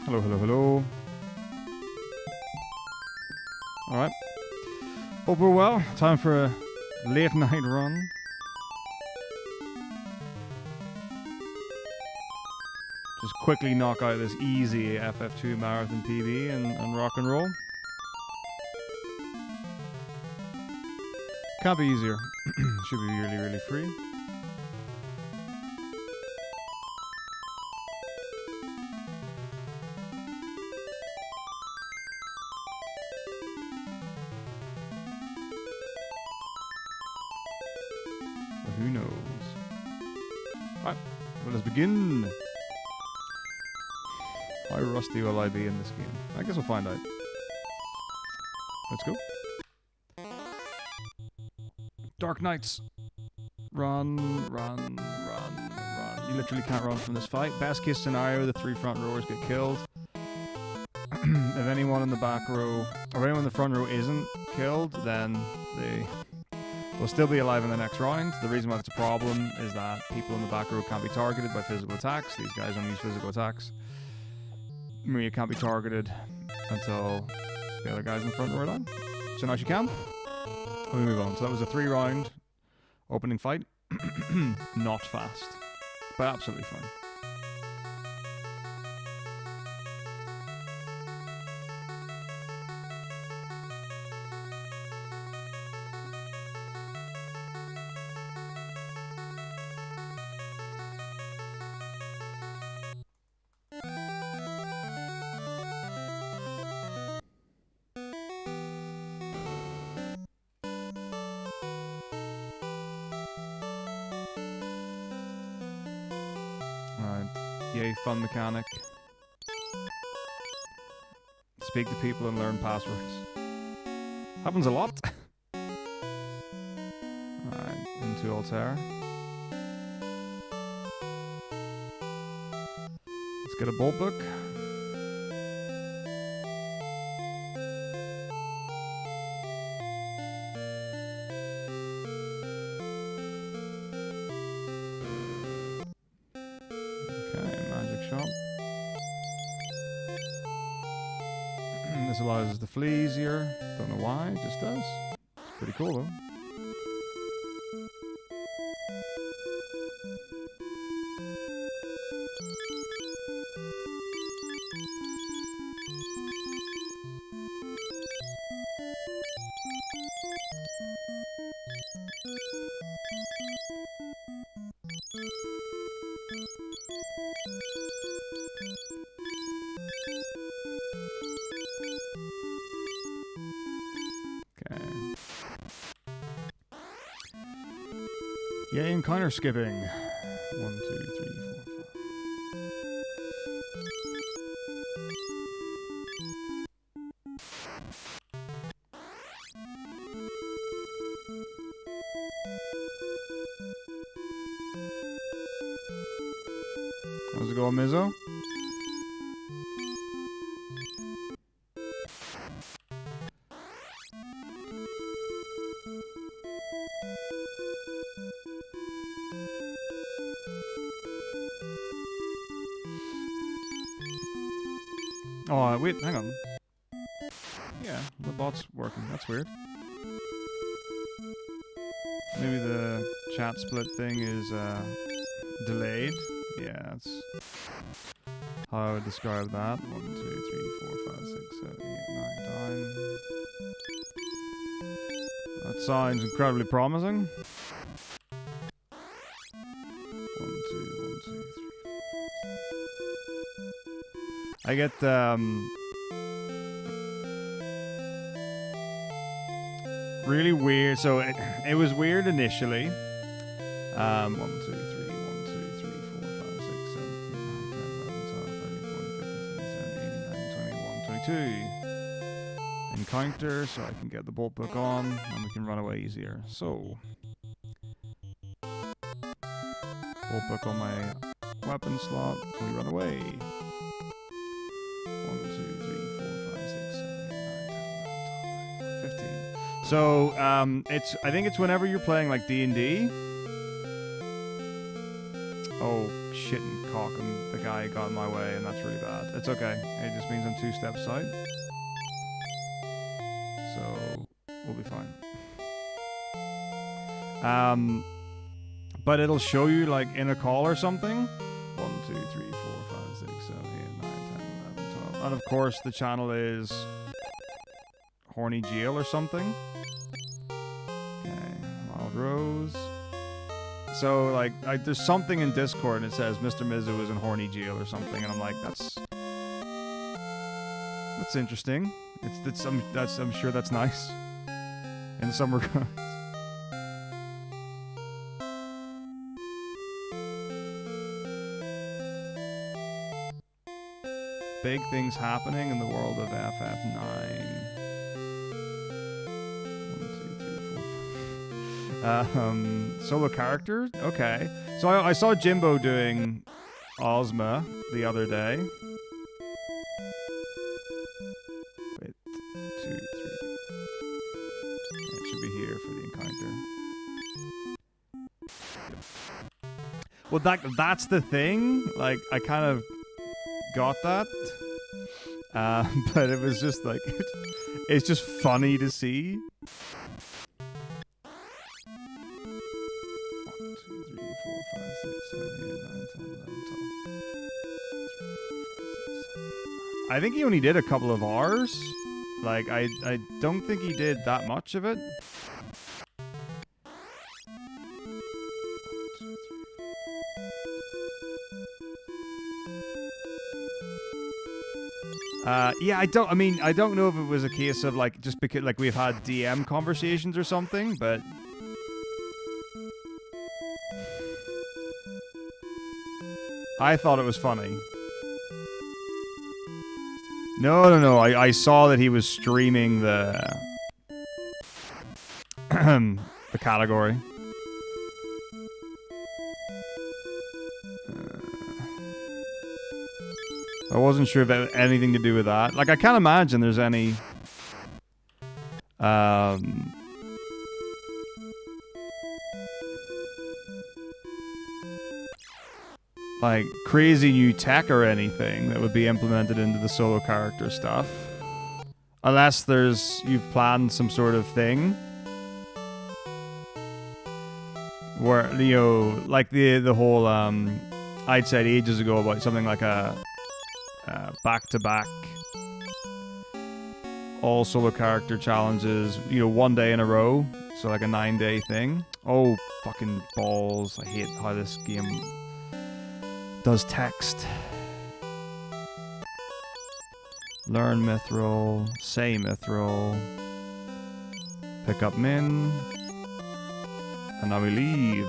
Hello, hello, hello. Alright. Hope we're well. Time for a late night run. Just quickly knock out this easy FF2 Marathon PB and rock and roll. Can't be easier. Should be really, really free. But who knows? Alright, let us begin. How rusty will I be in this game? I guess we'll find out. Let's go. Dark Knights. Run, run, run, run. You literally can't run from this fight. Best case scenario, the 3 front rowers get killed. If anyone in the back row, or anyone in the front row isn't killed, then they will still be alive in the next round. The reason why it's a problem is that people in the back row can't be targeted by physical attacks. These guys only use physical attacks. Maria can't be targeted until the other guys in the front row are done. So now she can. We move on. So that was a 3-round opening fight. Not fast, but absolutely fine. Yay, fun mechanic. Speak to people and learn passwords. Happens a lot. Alright, into Altair. Let's get a bolt book. This allows us to flee easier. Don't know why, it just does. It's pretty cool though. Yeah, encounter skipping. 1, 2, 3, 4, 5. How's it going, Mizzo? Oh, wait, hang on. Yeah, the bot's working. That's weird. Maybe the chat split thing is delayed. Yeah, that's how I would describe that. 1, 2, 3, 4, 5, 6, 7, 8, 9, 10. That sounds incredibly promising. 1, 2, 1, 2, 3. I get really weird. So it was weird initially. 1, 2, 3, 1, 2, 3, 4, 5, 6, 7, 8, 9, 10, 11, 12, 13, 14, 15, 16, 17, 18, 19, 20, 21, 22. Encounter, so I can get the bolt book on, and we can run away easier. So bolt book on my weapon slot, and we run away. 1, 2, 3, 4, 5, 6, 7, 8, 9, 10, 11, 12, 13, 14, 15. So I think it's whenever you're playing like D&D. Oh shit and cock, and the guy guy got in my way, and that's really bad. It's okay. It just means I'm 2 steps out. So we'll be fine. But it'll show you like in a call or something. 1, 2, 3, 4, 5, 6, 7, 8, 9, 10, 11, 12. And of course the channel is Horny Jail or something. Okay, Wild Rose. So like there's something in Discord and it says Mr. Mizu is in Horny Jail or something, and I'm like, that's interesting. I'm sure that's nice in some regards. Big things happening in the world of FF9. 1, 2, 3, 4. Solo character? Okay. So I saw Jimbo doing Ozma the other day. Wait, 2, 3. It should be here for the encounter. Well, that's the thing. Like, I kind of got that, but it was just like it's just funny to see. 1, 2, 3, 4, 5, 6, 7, 8, 9, 10, 11, 12. I think he only did a couple of hours. Like I don't think he did that much of it. Yeah, I don't know if it was a case of like just because like we've had DM conversations or something, but I thought it was funny. No. I saw that he was streaming the the category. I wasn't sure if it had anything to do with that. Like, I can't imagine there's any... like, crazy new tech or anything that would be implemented into the solo character stuff. Unless you've planned some sort of thing. Where, you know, like the whole, I'd said ages ago about something like a... back-to-back all solo character challenges, you know, 1 day in a row, so like a 9-day thing. Oh, fucking balls. I hate how this game does text. Learn Mithril, say Mithril, pick up Min, and now we leave.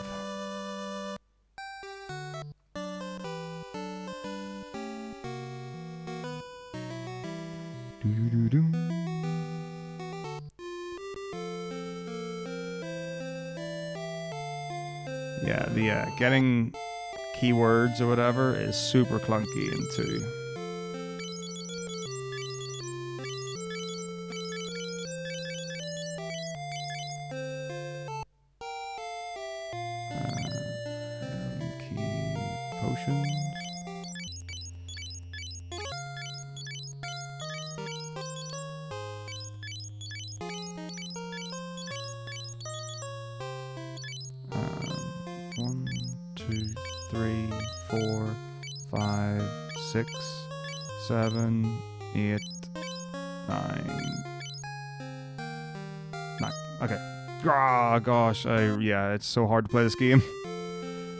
Yeah, the getting keywords or whatever is super clunky in 2. Key potions. Six, 7, 8, 9. Okay. Oh, gosh. Yeah, it's so hard to play this game.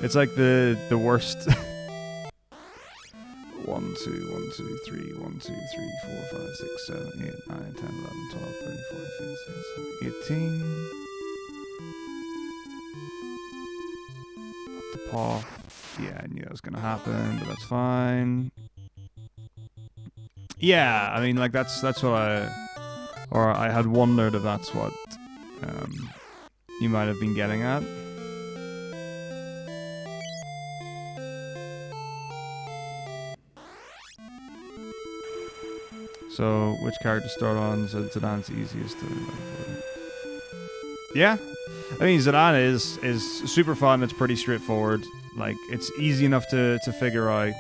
It's like the worst. 1, 2, 1, 2, 3, 1, 2, 3, 4, 5, 6, 7, 8, 9, 10, 11, 12, 13, 14, 15, 16, 18. Up the path. Yeah, I knew that was gonna happen, but that's fine. Yeah, I mean, like that's what I had wondered if that's what you might have been getting at. So, which character to start on? So Zidane's easiest to... Yeah, I mean, Zidane is super fun. It's pretty straightforward. Like, it's easy enough to figure out.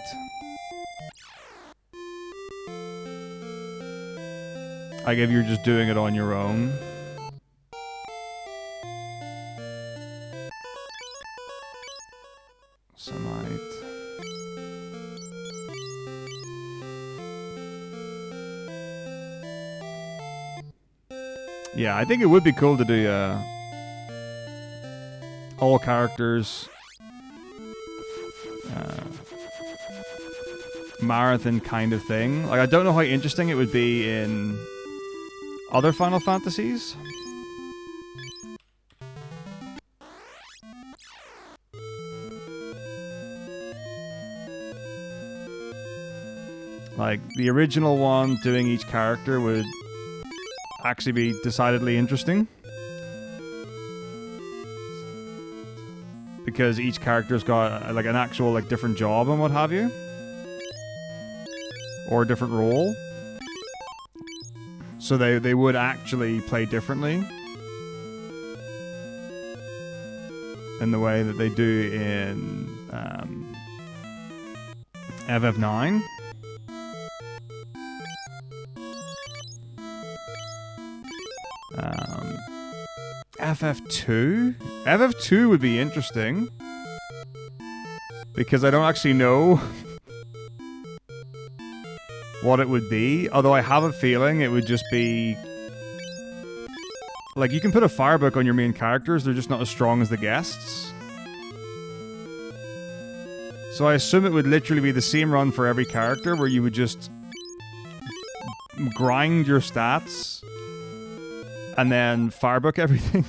Like if you're just doing it on your own. Samite. Yeah, I think it would be cool to do all characters marathon kind of thing. Like, I don't know how interesting it would be in other Final Fantasies. Like, the original one, doing each character would actually be decidedly interesting. Because each character's got, like, an actual, like, different job and what have you. Or a different role. So they would actually play differently. In the way that they do in FF9. FF2? FF2 would be interesting. Because I don't actually know what it would be. Although I have a feeling it would just be... Like, you can put a firebook on your main characters, they're just not as strong as the guests. So I assume it would literally be the same run for every character, where you would just grind your stats and then firebook everything.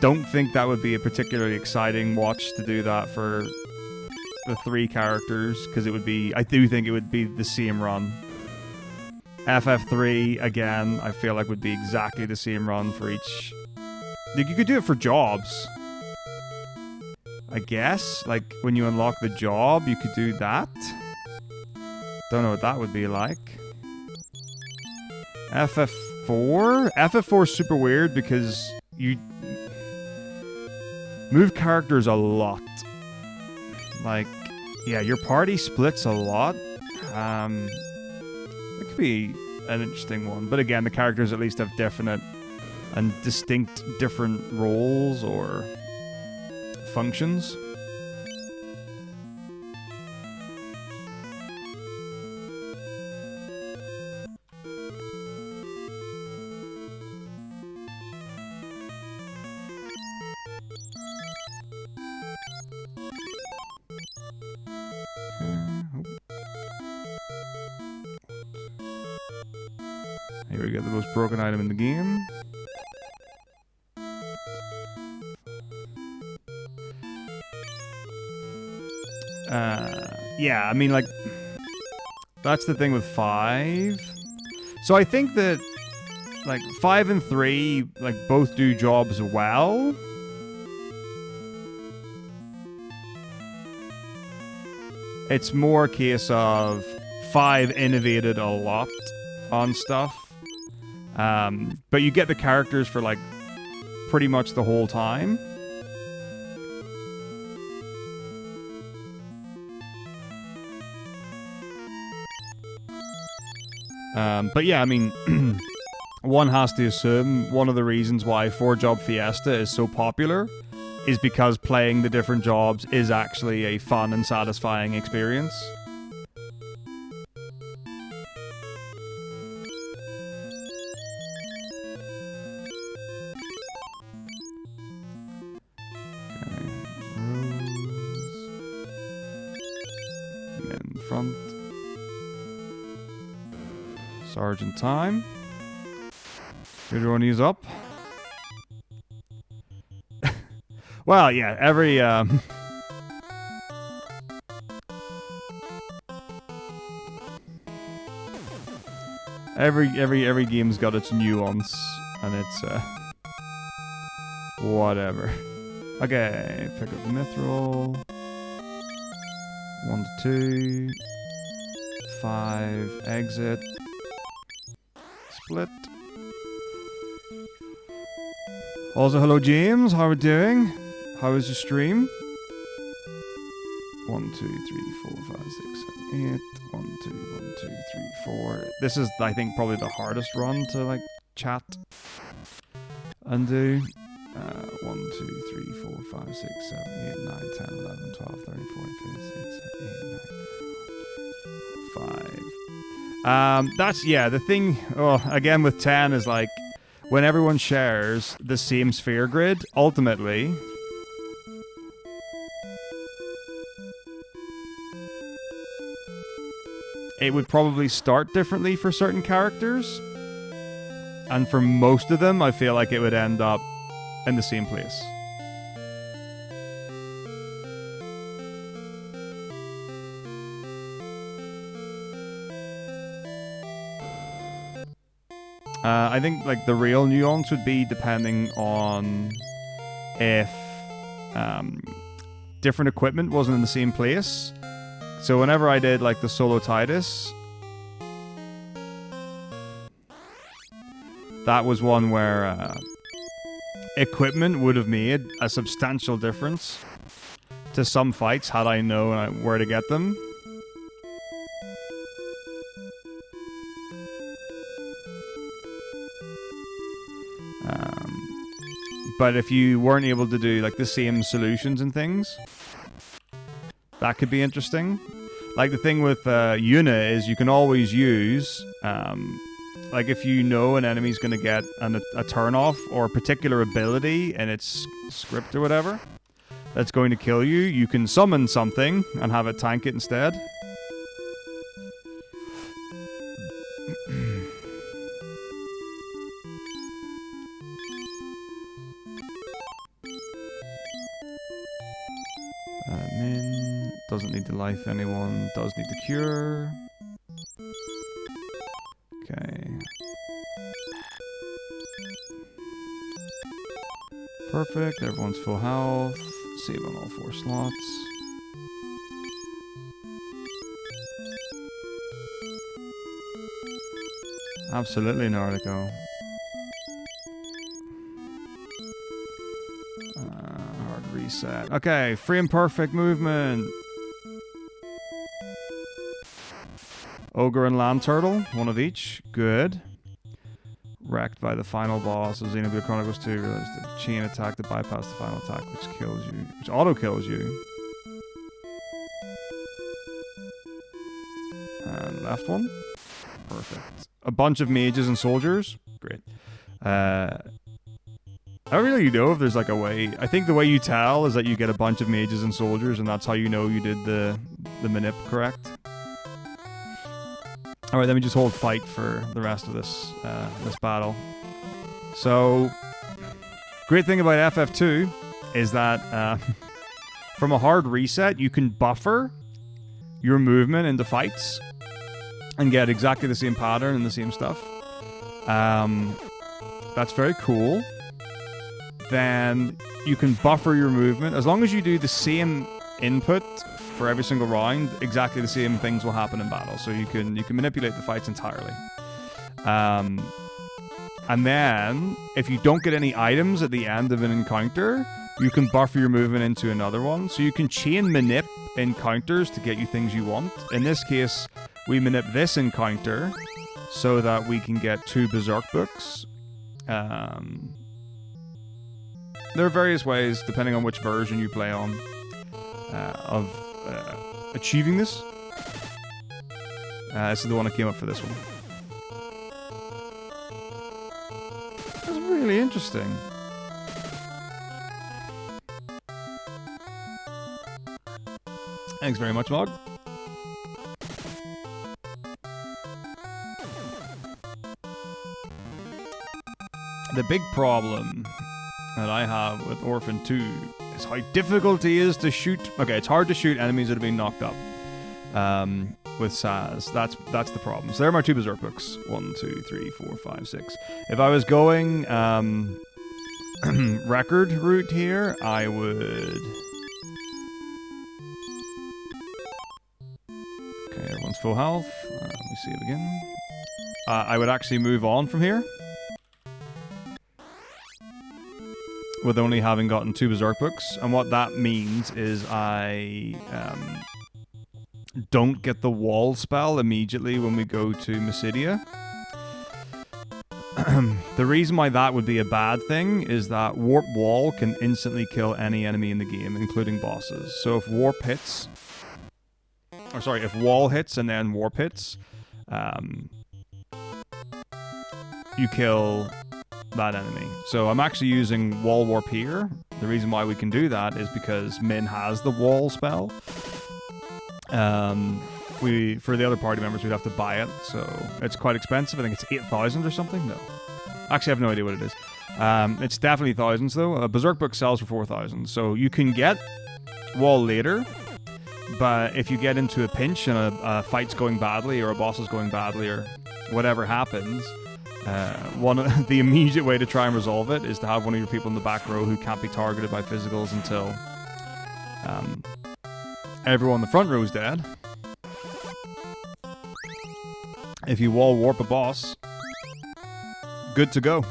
Don't think that would be a particularly exciting watch to do that for the 3 characters, because it would be... I do think it would be the same run. FF3, again, I feel like would be exactly the same run for each... Like, you could do it for jobs. I guess. Like, when you unlock the job, you could do that. Don't know what that would be like. FF4? FF4 is super weird because you move characters a lot. Like, yeah, your party splits a lot. It could be an interesting one. But again, the characters at least have definite and distinct different roles or functions. Here we go, the most broken item in the game. Yeah, I mean, like, that's the thing with 5. So I think that, like, 5 and 3, like, both do jobs well. It's more a case of 5 innovated a lot on stuff. But you get the characters for, like, pretty much the whole time. But yeah, I mean, one has to assume one of the reasons why 4-Job Fiesta is so popular is because playing the different jobs is actually a fun and satisfying experience. Front. Sergeant time. Good one, he's up. Well, yeah, every every game's got its nuance and its whatever. Okay, pick up the mithril. 1 to 2. 5, exit. Split. Also, hello James, how are we doing? How was your stream? 1, 2, 3, 4, 5, 6, 7, 8. 1, 2, 1, 2, 3, 4. This is, I think, probably the hardest run to like chat and do. 1, 2, 3, 4, 5, 6, 7, 8, 9, 10, 11, 12, 13, 14, 15, 16, 17, 18, 19, 5. That's, yeah, the thing, again with 10 is like, when everyone shares the same sphere grid, ultimately, it would probably start differently for certain characters. And for most of them, I feel like it would end up in the same place. I think like the real nuance would be depending on if different equipment wasn't in the same place. So whenever I did like the solo Titus, that was one where equipment would have made a substantial difference to some fights had I known where to get them. But if you weren't able to do like the same solutions and things, that could be interesting. Like the thing with Yuna is you can always use, like if you know an enemy's going to get a turn off or a particular ability in its script or whatever that's going to kill you, you can summon something and have it tank it instead. Min doesn't need to life anyone, does need to cure. Okay. Perfect, everyone's full health. Save on all 4 slots. Absolutely, Nardico. Hard reset. Okay, free and perfect movement. Ogre and Land Turtle, one of each. Good. Wrecked by the final boss of Xenoblade Chronicles 2. Realized the chain attack to bypass the final attack, which kills you. Which auto-kills you. And left one. Perfect. A bunch of mages and soldiers. Great. I don't really know if there's like a way. I think the way you tell is that you get a bunch of mages and soldiers, and that's how you know you did the manip correct. Alright, let me just hold fight for the rest of this this battle. So, great thing about FF2 is that from a hard reset, you can buffer your movement into fights and get exactly the same pattern and the same stuff. That's very cool. Then you can buffer your movement. As long as you do the same input for every single round, exactly the same things will happen in battle. So you can manipulate the fights entirely. And then, if you don't get any items at the end of an encounter, you can buffer your movement into another one. So you can chain manip encounters to get you things you want. In this case, we manip this encounter so that we can get 2 Berserk books. There are various ways, depending on which version you play on, of achieving this. This is the one that came up for this one. That's really interesting. Thanks very much, Mog. The big problem that I have with Orphan 2 is how difficult it is to shoot. Okay, it's hard to shoot enemies that have been knocked up with SAS. That's the problem. So there are my 2 Berserk books. 1, 2, 3, 4, 5, 6. If I was going record route here, I would... Okay, everyone's full health. Let me save again. I would actually move on from here. with only having gotten 2 Berserk books. And what that means is I don't get the wall spell immediately when we go to Mysidia. The reason why that would be a bad thing is that Warp Wall can instantly kill any enemy in the game, including bosses. So if Warp hits... Or sorry, if Wall hits and then Warp hits, you kill that enemy. So I'm actually using Wall Warp here. The reason why we can do that is because Min has the Wall spell. For the other party members, we'd have to buy it, so it's quite expensive. I think it's 8,000 or something. No, actually, I have no idea what it is. It's definitely thousands though. A Berserk book sells for 4,000, so you can get Wall later. But if you get into a pinch and a fight's going badly, or a boss is going badly, or whatever happens, the immediate way to try and resolve it is to have one of your people in the back row who can't be targeted by physicals until everyone in the front row is dead. If you wall warp a boss, good to go.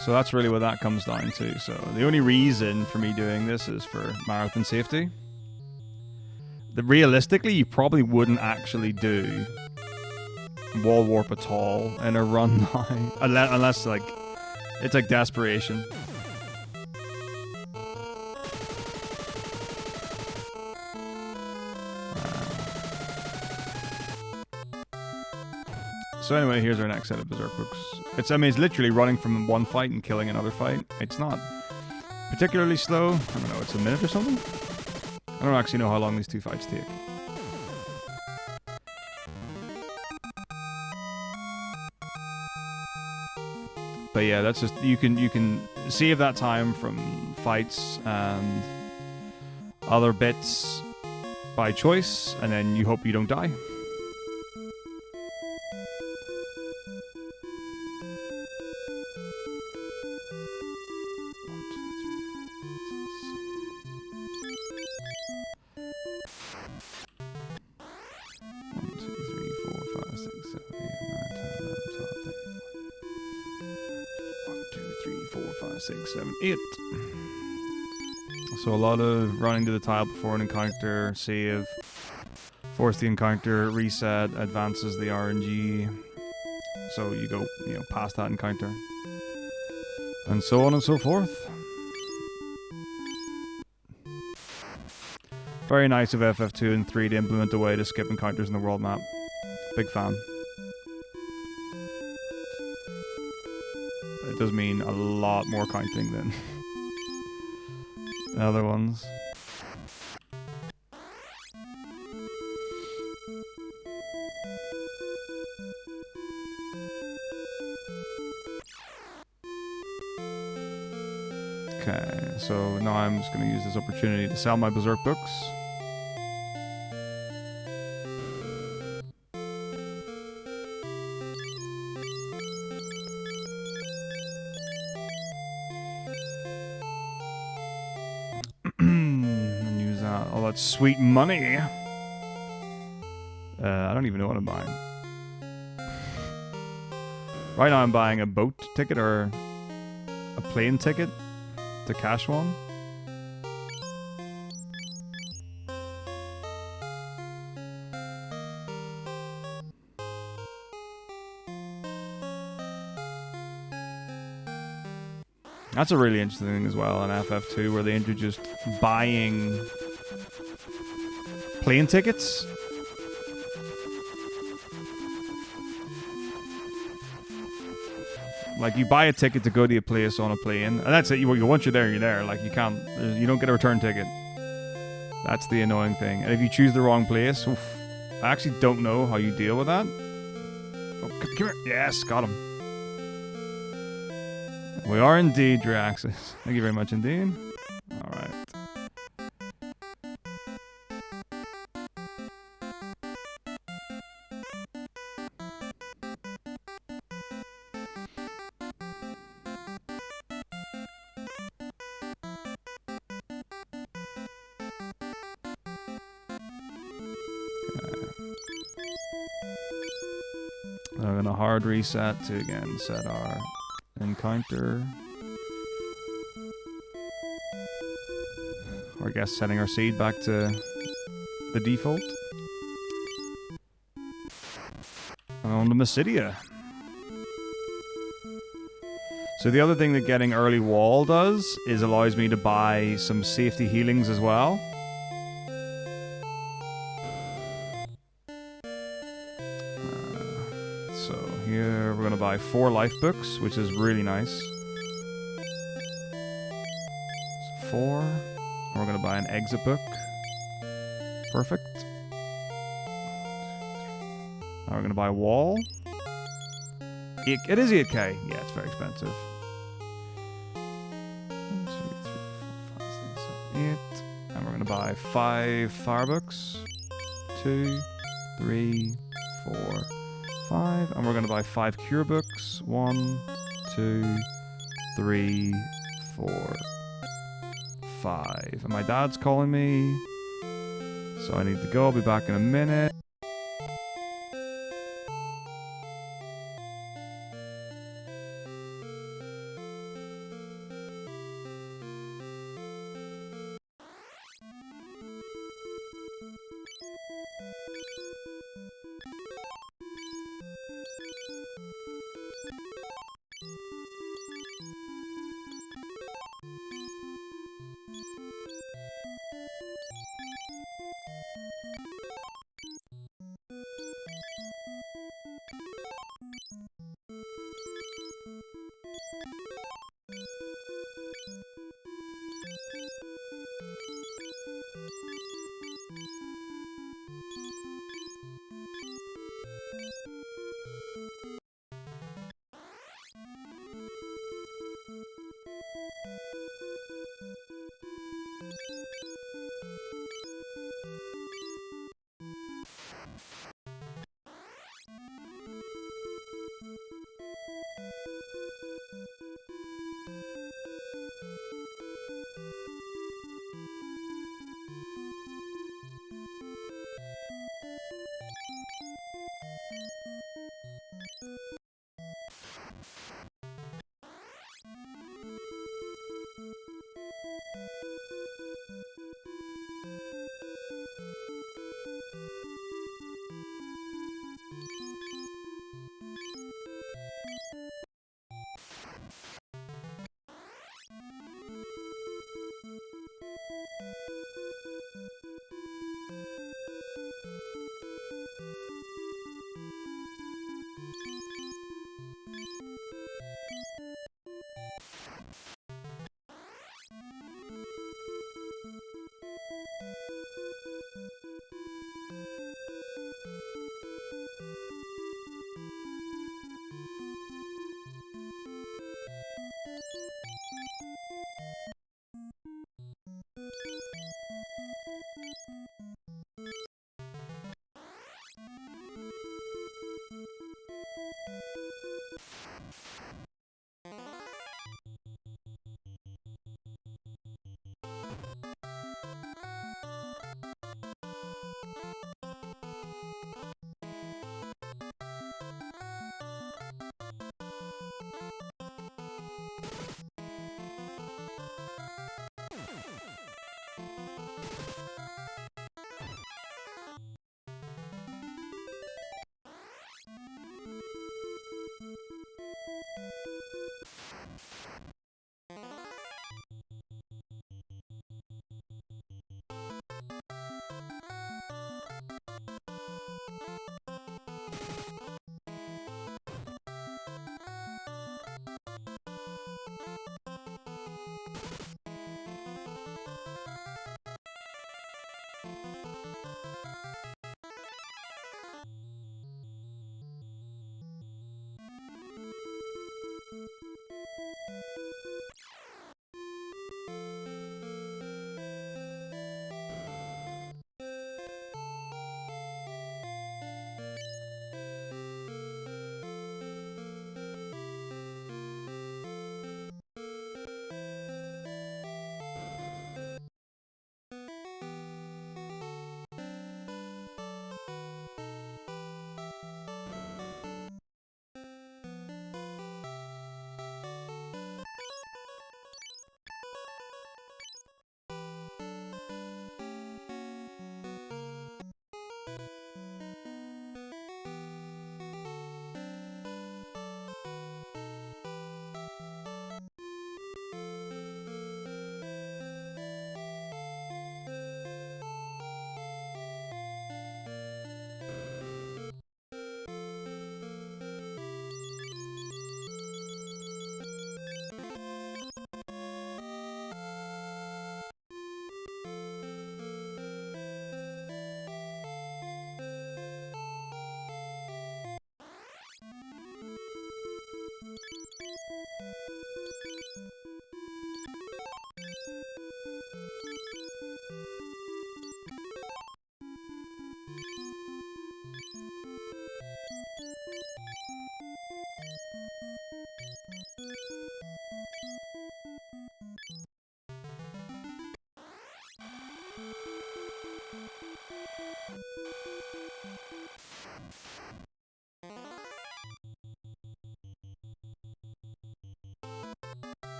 So that's really what that comes down to. So the only reason for me doing this is for marathon safety. Realistically, you probably wouldn't actually do wall warp at all in a run now. Unless like, it's like desperation. So anyway, here's our next set of Berserk books. It's literally running from one fight and killing another fight. It's not particularly slow. I don't know, it's a minute or something? I don't actually know how long these 2 fights take. But yeah, that's just, you can save that time from fights and other bits by choice, and then you hope you don't die. So a lot of running to the tile before an encounter, save, force the encounter, reset, advances the RNG. So you go, past that encounter. And so on and so forth. Very nice of FF2 and 3 to implement a way to skip encounters in the world map. Big fan. It does mean a lot more counting than the other ones. Okay, so now I'm just going to use this opportunity to sell my Berserk books. Sweet money. I don't even know what I'm buying. Right now I'm buying a boat ticket or a plane ticket to cash one. That's a really interesting thing as well in FF2, where they introduced buying plane tickets. Like, you buy a ticket to go to a place on a plane, and that's it. Once you're there, you're there. Like, you don't get a return ticket. That's the annoying thing. And if you choose the wrong place, oof, I actually don't know how you deal with that. Oh, come here. Yes, got him. We are indeed Draxis. Thank you very much indeed. All right. I'm gonna hard reset to again set our encounter. Or I guess setting our seed back to the default. And on to Mysidia. So the other thing that getting early wall does is allows me to buy some safety healings as well. So here we're going to buy 4 life books, which is really nice. So 4. And we're going to buy an exit book. Perfect. Now we're going to buy a wall. It is 8k. Yeah, it's very expensive. 1, 2, 3, 4, 5, 6, 7, 8. And we're going to buy 5 fire books. 2, 3, 4, 5. And we're going to buy 5 cure books. 1, 2, 3, 4, 5. And my dad's calling me. So I need to go. I'll be back in a minute.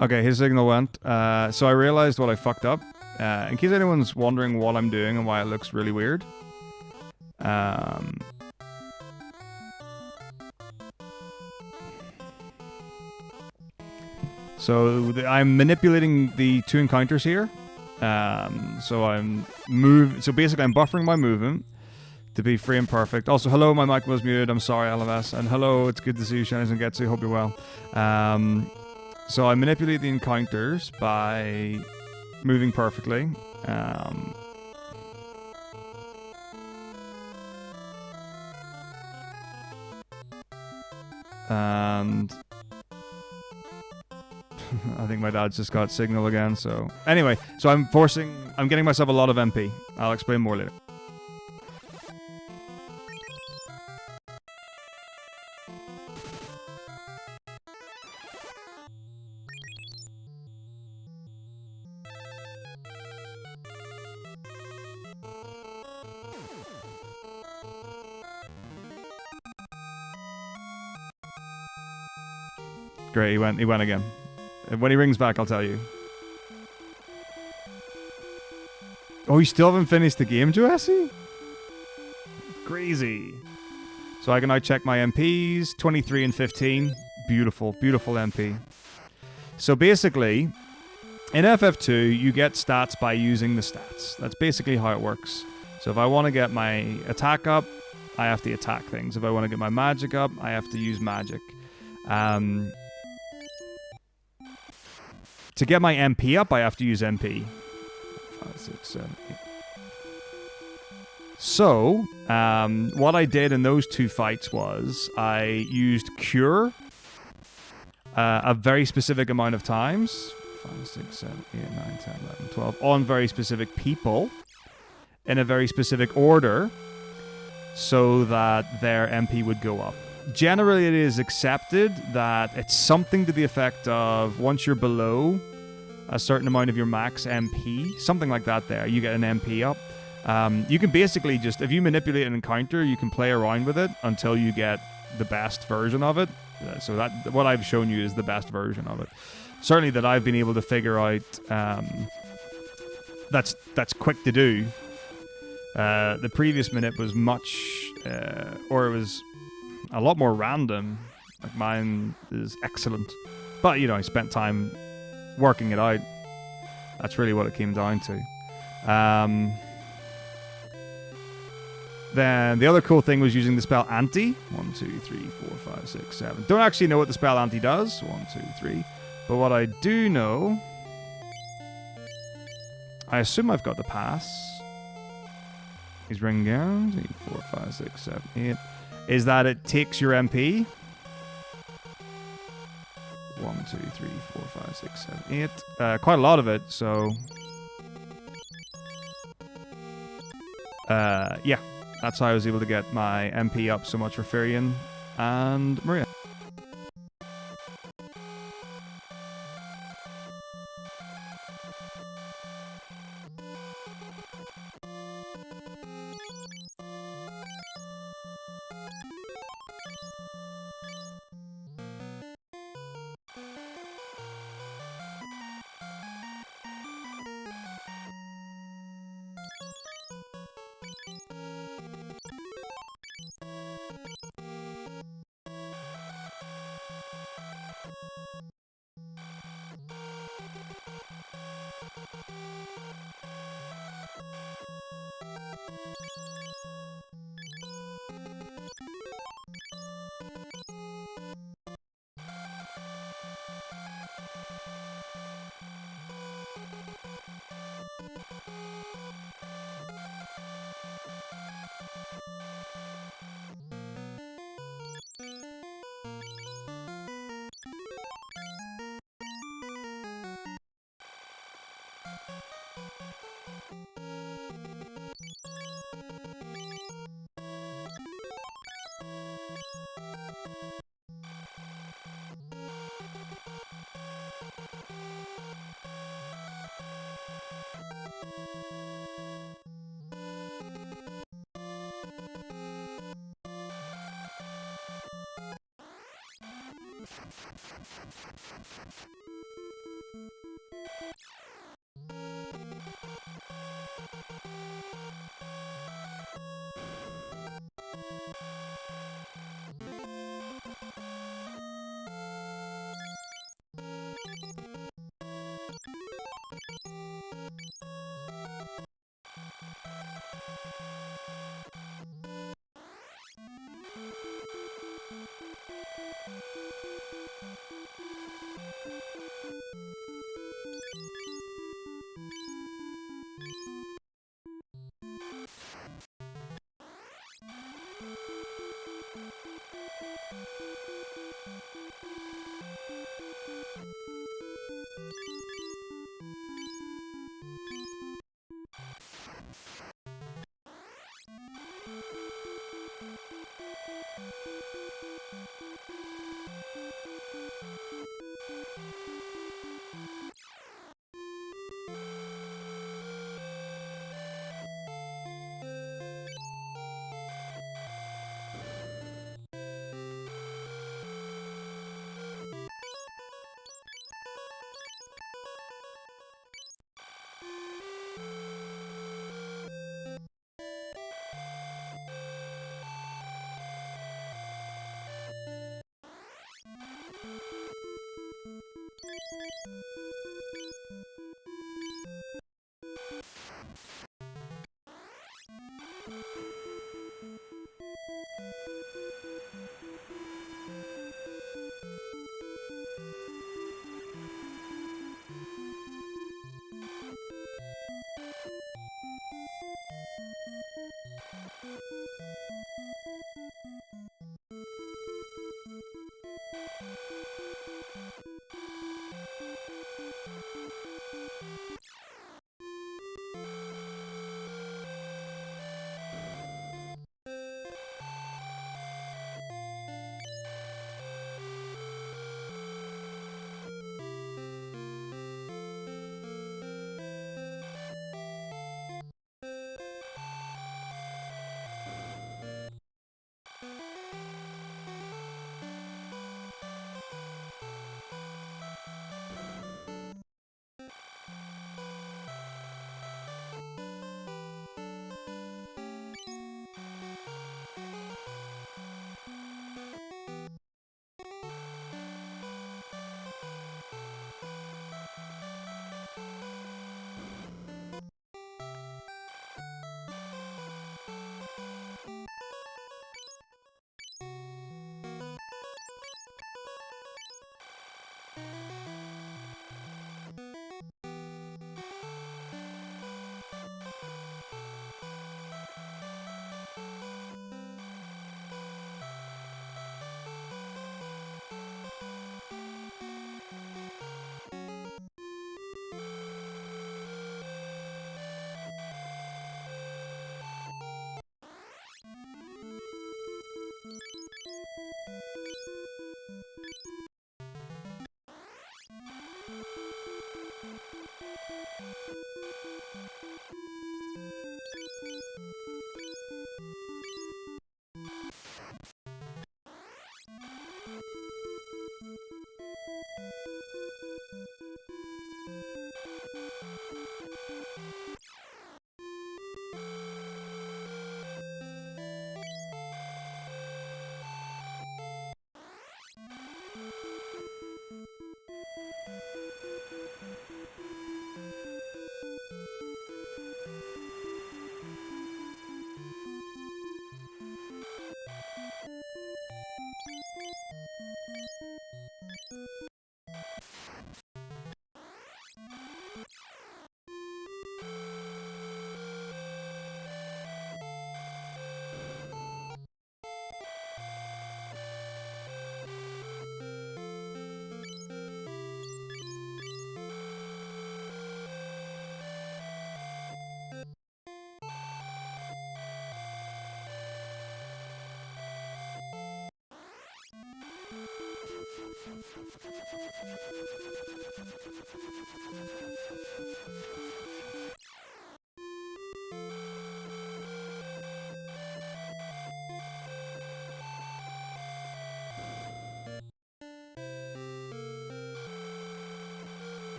Okay, his signal went. So I realized what I fucked up. In case anyone's wondering what I'm doing and why it looks really weird. I'm manipulating the two encounters here. So basically I'm buffering my movement to be frame perfect. Also, hello, my mic was muted. I'm sorry, LMS. And hello, it's good to see you, Shinies and Getsu. Hope you're well. So I manipulate the encounters by moving perfectly. And I think my dad's just got signal again, so... Anyway, so I'm getting myself a lot of MP. I'll explain more later. Great, he went again. When he rings back, I'll tell you. Oh, you still haven't finished the game, Joessi? Crazy. So I can now check my MPs, 23 and 15. Beautiful, beautiful MP. So basically, in FF2, you get stats by using the stats. That's basically how it works. So if I want to get my attack up, I have to attack things. If I want to get my magic up, I have to use magic. To get my MP up, I have to use MP. 5, 6, 7, 8. So, what I did in those two fights was I used Cure a very specific amount of times. 5, 6, 7, 8, 9, 10, 11, 12. On very specific people. In a very specific order. So that their MP would go up. Generally, it is accepted that it's something to the effect of once you're below a certain amount of your max MP, something like that there, you get an MP up. You can basically just, if you manipulate an encounter, you can play around with it until you get the best version of it. So that what I've shown you is the best version of it. Certainly that I've been able to figure out that's quick to do. The previous minute was much, or it was a lot more random. Like mine is excellent. But, you know, I spent time working it out. That's really what it came down to. Then the other cool thing was using the spell Anti. 1, 2, 3, 4, 5, 6, 7. Don't actually know what the spell Anti does. 1, 2, 3. But what I do know... I assume I've got the pass. He's ringing down. 3, 4, 5, 6, 7, 8. Is that it takes your MP. 1, 2, 3, 4, 5, 6, 7, 8. Quite a lot of it, so... yeah. That's how I was able to get my MP up so much for Furion and Maria.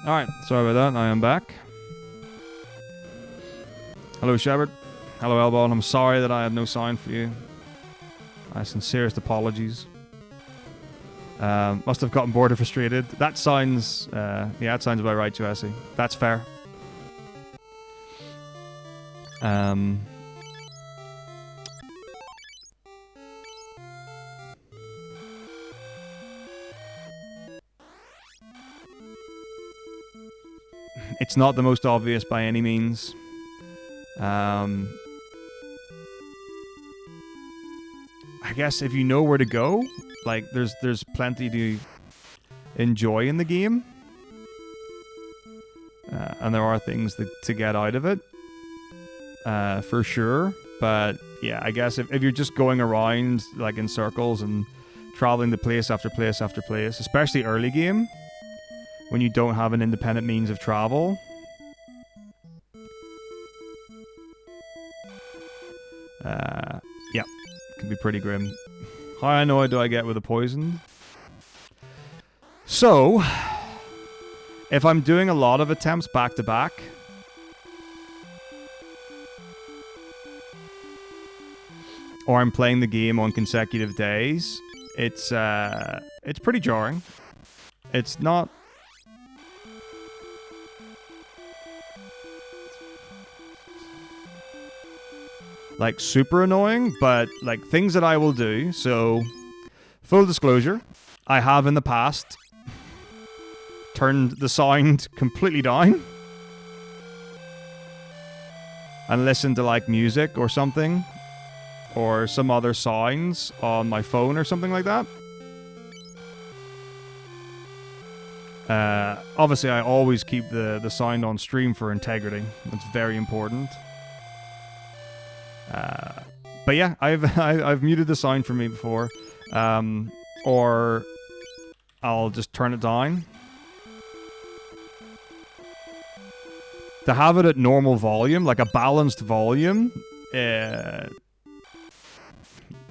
Alright, sorry about that. I am back. Hello, Shepard. Hello, Elbow. I'm sorry that I had no sound for you. My sincerest apologies. Must have gotten bored or frustrated. That sounds, yeah, that sounds about right, Jesse. That's fair. It's not the most obvious by any means. I guess if you know where to go, like there's plenty to enjoy in the game, and there are things to get out of it, for sure. But yeah, I guess if you're just going around like in circles and traveling to place after place after place, especially early game, when you don't have an independent means of travel, yeah, it can be pretty grim. How annoyed do I get with a poison? So, if I'm doing a lot of attempts back to back, or I'm playing the game on consecutive days, it's pretty jarring. It's not like super annoying, but like things that I will do. So, full disclosure, I have in the past turned the sound completely down and listened to like music or something, or some other sounds on my phone or something like that. Obviously, I always keep the sound on stream for integrity. That's very important. But yeah, I've muted the sound for me before, or I'll just turn it down. To have it at normal volume, like a balanced volume,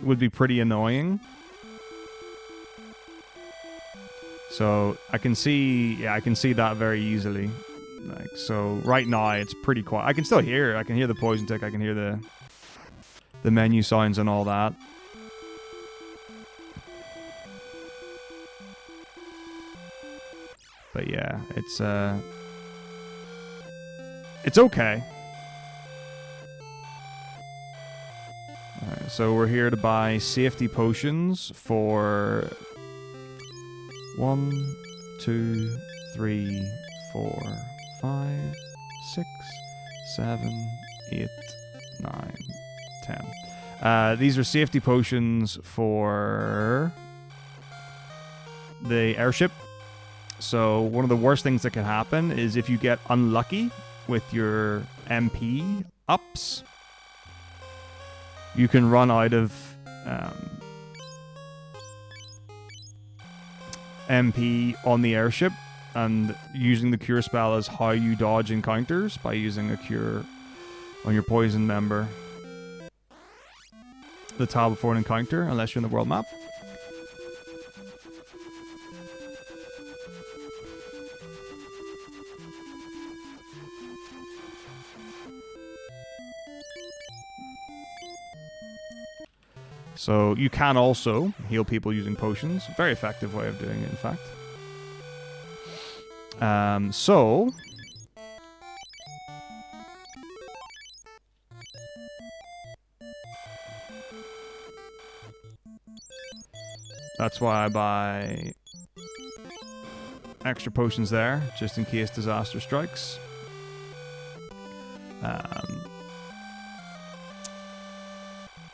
would be pretty annoying. So I can see that very easily. Like, so right now it's pretty quiet. I can still hear it. I can hear the poison tick. I can hear the menu sounds and all that. But yeah, it's okay. Alright, so we're here to buy safety potions for 1, 2, 3, 4, 5, 6, 7, 8, 9, 10. These are safety potions for the airship. So one of the worst things that can happen is if you get unlucky with your MP ups, you can run out of MP on the airship, and using the cure spell is how you dodge encounters, by using a cure on your poison member. The tile before an encounter, unless you're in the world map. So you can also heal people using potions. Very effective way of doing it, in fact. So that's why I buy extra potions there, just in case disaster strikes.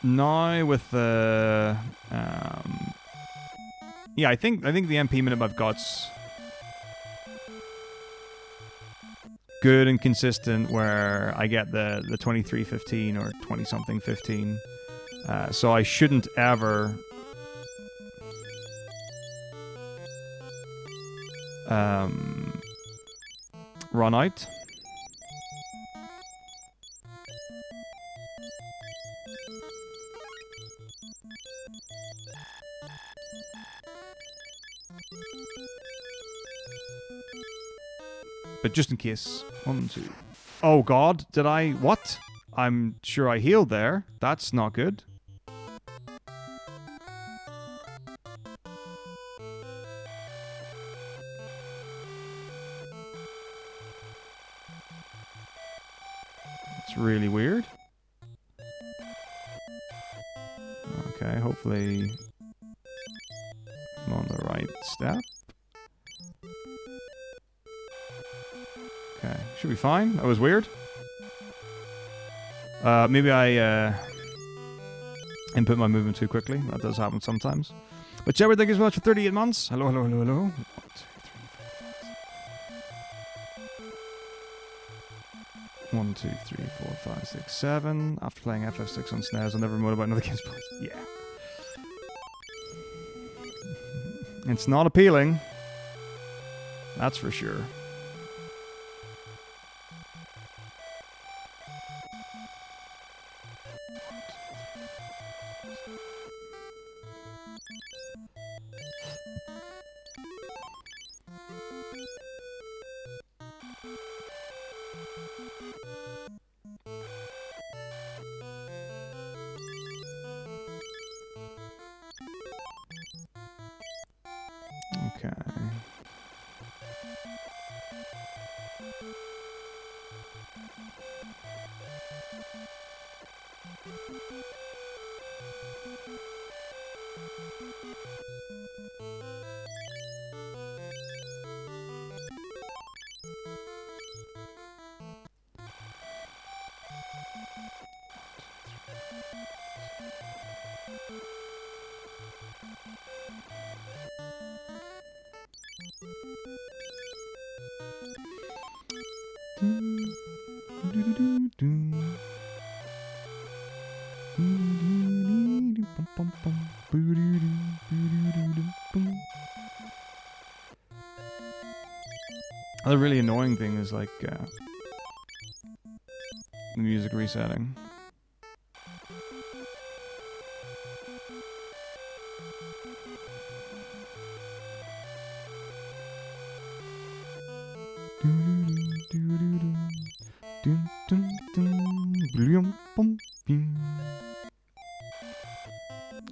Now with the yeah, I think the MP minimap I've got's good and consistent, where I get the 2315 or 20 something 15. So I shouldn't ever run out. But just in case. 1, 2. Oh god, did I? What? I'm sure I healed there. That's not good. It's really weird. Okay, hopefully I'm on the right step. Okay, should be fine. That was weird. Maybe I input my movement too quickly. That does happen sometimes. But Jedward, thank you so much for 38 months. Hello, hello, hello, hello. 1, 2, 3, 4, 5. 1, 2, 3, 4, 5, 6, 7. After playing FF6 on SNES, I'll never moan about another game's price. Yeah. It's not appealing. That's for sure. Okay. The really annoying thing is like the music resetting.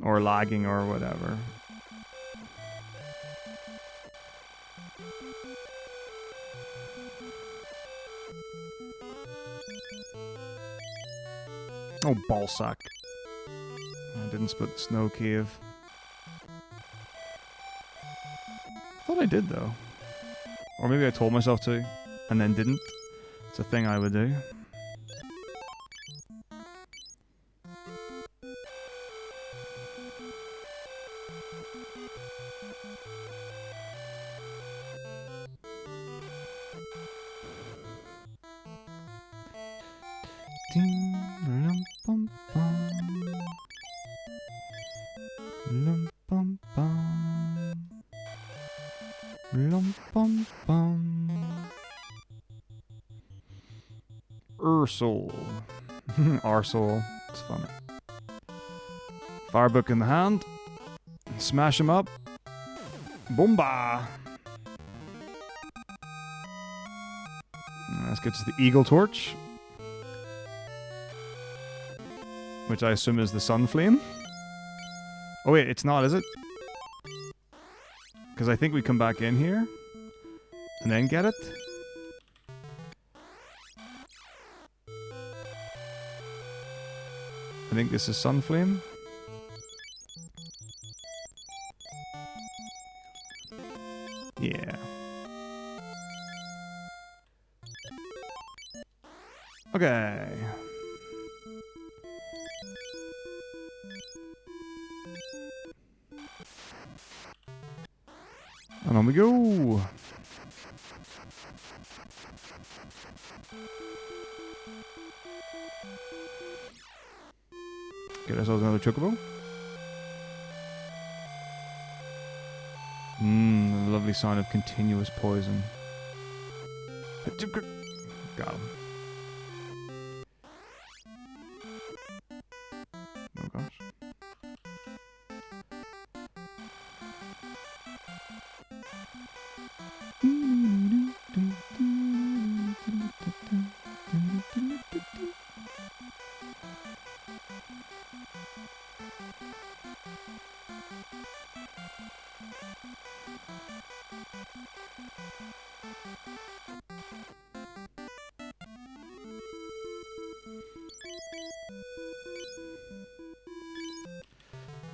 Or lagging or whatever. Oh, ballsack. I didn't split the snow cave. I thought I did, though. Or maybe I told myself to, and then didn't. It's a thing I would do. Soul. Arsehole. It's funny. Firebook in the hand. Smash him up. Boomba! Let's get to the Eagle Torch. Which I assume is the Sun Flame. Oh wait, it's not, is it? Because I think we come back in here. And then get it. I think this is Sunflame. Yeah. Okay. And on we go. Get ourselves another chocobo. The lovely sound of continuous poison. Got him. Oh gosh.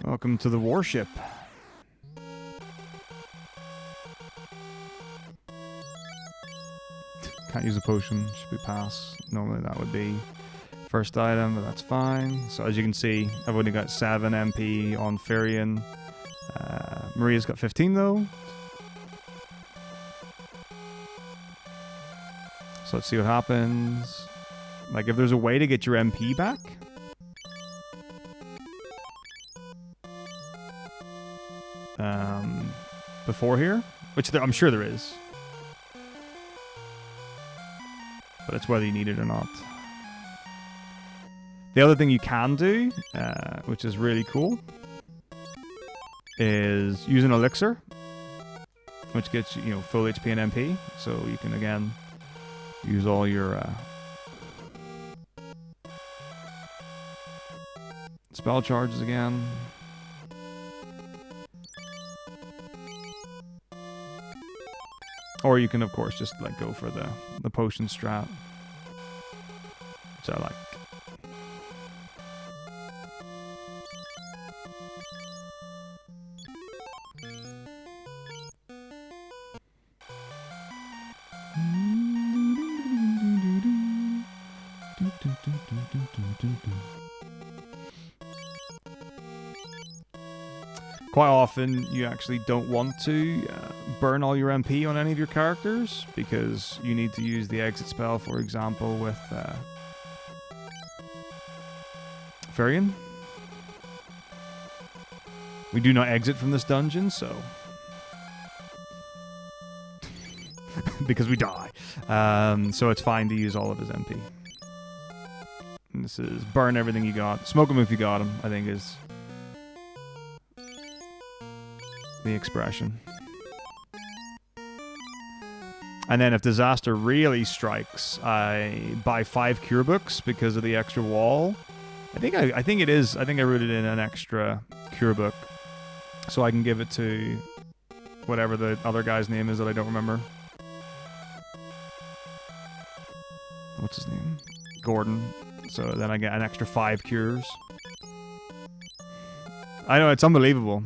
Welcome to the warship. Can't use a potion. Should be pass. Normally that would be first item, but that's fine. So as you can see, I've only got 7 MP on Firion. Maria's got 15 though. So let's see what happens. Like if there's a way to get your MP back. Before here, which I'm sure there is. But it's whether you need it or not. The other thing you can do, which is really cool, is use an elixir, which gets you, full HP and MP. So you can again use all your spell charges again. Or you can, of course, just like go for the potion strat, which I like. Quite often, you actually don't want to burn all your MP on any of your characters because you need to use the exit spell, for example, with Firion. We do not exit from this dungeon, so... because we die. So it's fine to use all of his MP. And this is burn everything you got. Smoke him if you got him, I think is... the expression. And then if disaster really strikes, I buy 5 cure books because of the extra wall. I think it is. I think I rooted in an extra cure book, so I can give it to whatever the other guy's name is that I don't remember. What's his name? Gordon. So then I get an extra 5 cures. I know, it's unbelievable.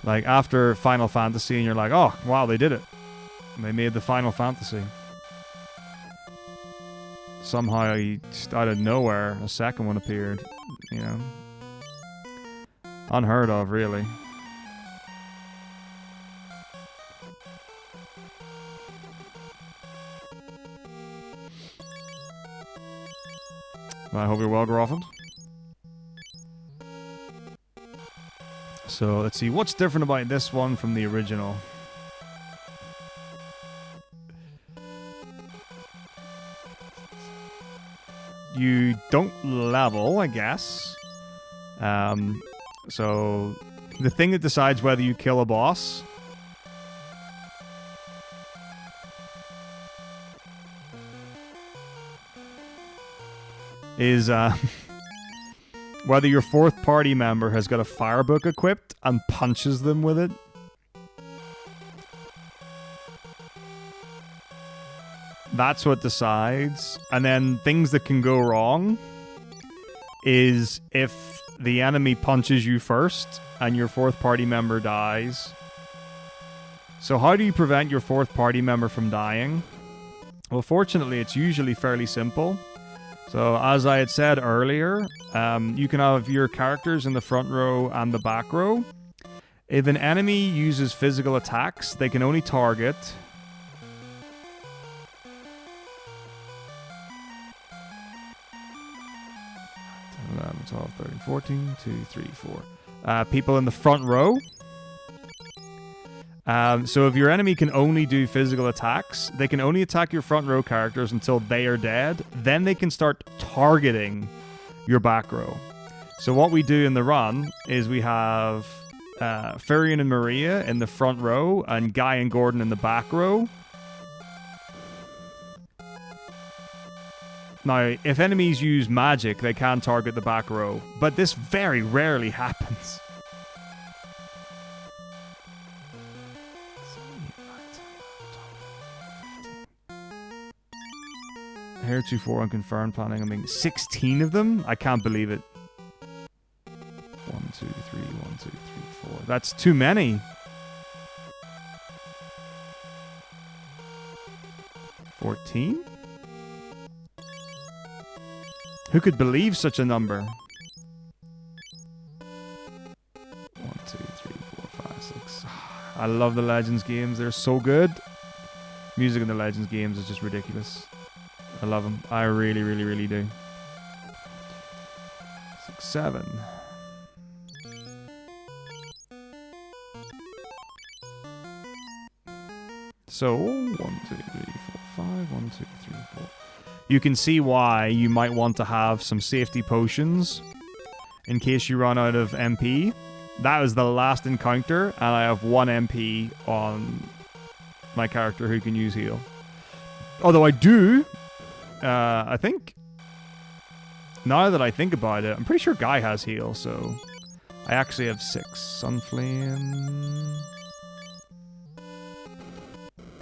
Like, after Final Fantasy, and you're like, oh, wow, they did it. They made the Final Fantasy. Somehow, just out of nowhere, a second one appeared, you know. Unheard of, really. Well, I hope you're well, Groffin. So let's see, what's different about this one from the original? You don't level, I guess. So the thing that decides whether you kill a boss is whether your 4th party member has got a firebook equipped and punches them with it. That's what decides. And then things that can go wrong is if the enemy punches you first and your 4th party member dies. So how do you prevent your 4th party member from dying? Well, fortunately, it's usually fairly simple. So, as I had said earlier, you can have your characters in the front row and the back row. If an enemy uses physical attacks, they can only target... 11, 12, 13, 14, 2, 3, 4. People in the front row. So if your enemy can only do physical attacks, they can only attack your front row characters until they are dead. Then they can start targeting your back row. So what we do in the run is we have Firion and Maria in the front row and Guy and Gordon in the back row. Now, if enemies use magic, they can target the back row, but this very rarely happens. Heretofore unconfirmed, planning on being 16 of them? I can't believe it. That's too many. 14? Who could believe such a number? 1, 2, 3, 4, 5, 6. I love the Legends games. They're so good. Music in the Legends games is just ridiculous. I love them. I really, really, really do. 6, 7. So, 1, 2, 3, 4, 5. 1, 2, 3, 4. You can see why you might want to have some safety potions in case you run out of MP. That was the last encounter, and I have 1 MP on my character who can use heal. Although I do, I think, now that I think about it, I'm pretty sure Guy has heal, so I actually have 6. Sunflame.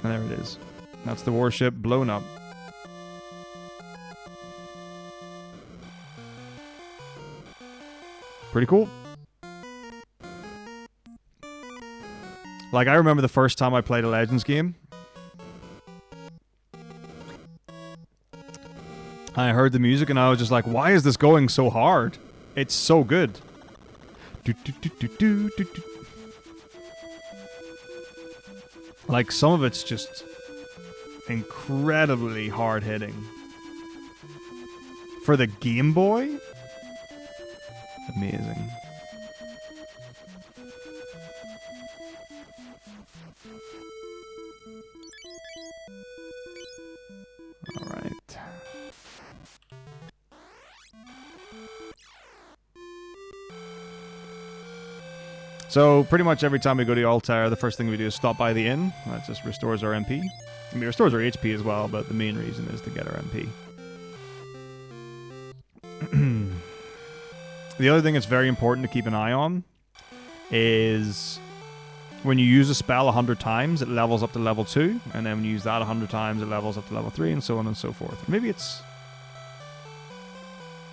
And there it is. That's the warship blown up. Pretty cool. Like, I remember the first time I played a Legends game. I heard the music and I was just like, why is this going so hard? It's so good. Like, some of it's just incredibly hard hitting. For the Game Boy? Amazing. Alright. So, pretty much every time we go to Altair, the first thing we do is stop by the inn. That just restores our MP. I mean, it restores our HP as well, but the main reason is to get our MP. The other thing that's very important to keep an eye on is when you use a spell 100 times, it levels up to level 2, and then when you use that 100 times, it levels up to level 3, and so on and so forth. Maybe it's...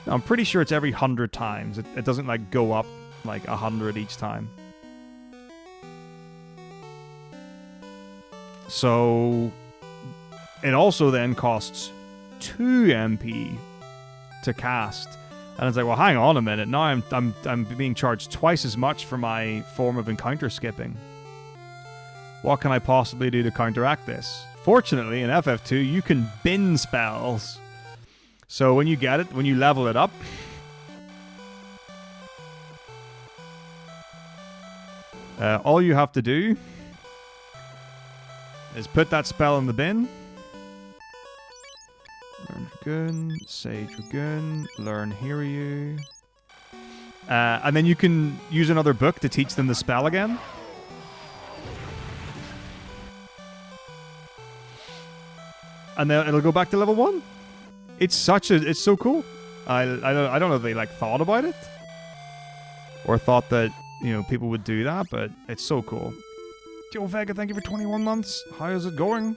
No, I'm pretty sure it's every 100 times. It doesn't, like, go up, like, 100 each time. So, it also then costs 2 MP to cast. And it's like, well, hang on a minute. Now I'm being charged twice as much for my form of encounter skipping. What can I possibly do to counteract this? Fortunately, in FF2, you can bin spells. So when you get it, when you level it up, all you have to do is put that spell in the bin. Learn Dragoon, Sage Dragoon, learn Hiryu. And then you can use another book to teach them the spell again. And then it'll go back to level 1. It's so cool. I don't know if they like thought about it or thought that, you know, people would do that, but it's so cool. Joe Vega, thank you for 21 months. How is it going?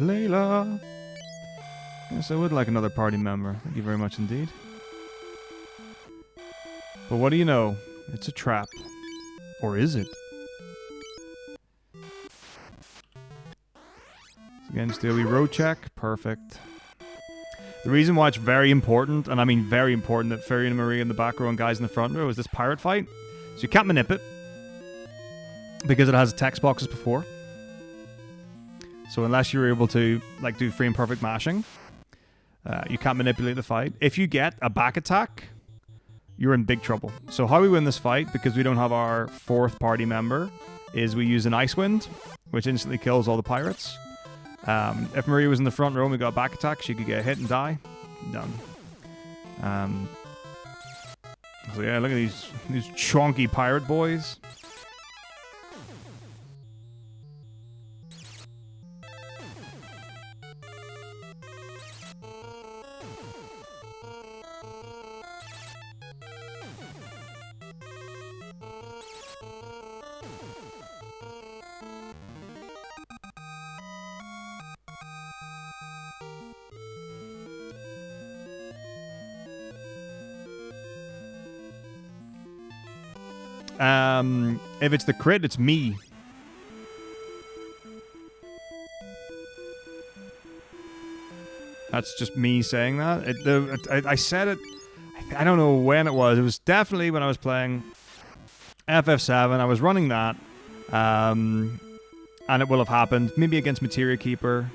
Layla. Yes, I would like another party member. Thank you very much indeed. But what do you know? It's a trap. Or is it? Again, still we road check. Perfect. The reason why it's very important, and I mean very important, that Fairy and Marie in the back row and guys in the front row is this pirate fight. So you can't manip it because it has text boxes before. So unless you're able to like do frame perfect mashing, you can't manipulate the fight. If you get a back attack, you're in big trouble. So how we win this fight, because we don't have our 4th party member, is we use an Ice Wind, which instantly kills all the pirates. If Maria was in the front row and we got a back attack, she could get hit and die. Done. So yeah, look at these chonky pirate boys. If it's the crit, it's me. That's just me saying that. I said it. I don't know when it was. It was definitely when I was playing FF7. I was running that. And it will have happened. Maybe against Materia Keeper.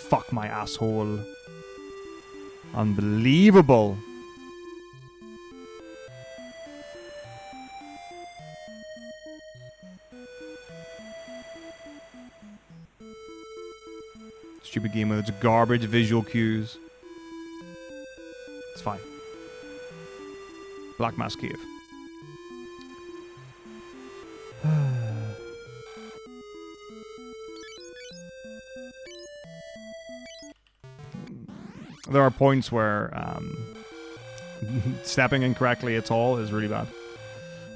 Fuck my asshole. Unbelievable. Stupid game with its garbage visual cues. It's fine. Black Mask Cave. There are points where stepping incorrectly at all is really bad.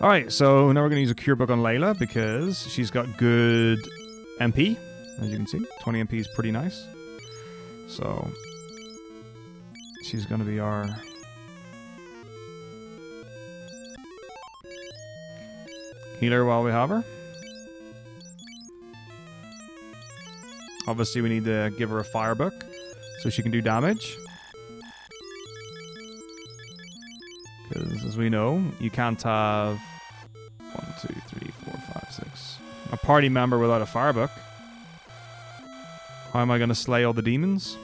Alright, so now we're going to use a cure book on Layla because she's got good MP. As you can see, 20 MP is pretty nice. So, she's going to be our healer while we have her. Obviously, we need to give her a fire book so she can do damage. Because, as we know, you can't have 1, 2, 3, 4, 5, 6 a party member without a fire book. How am I going to slay all the demons?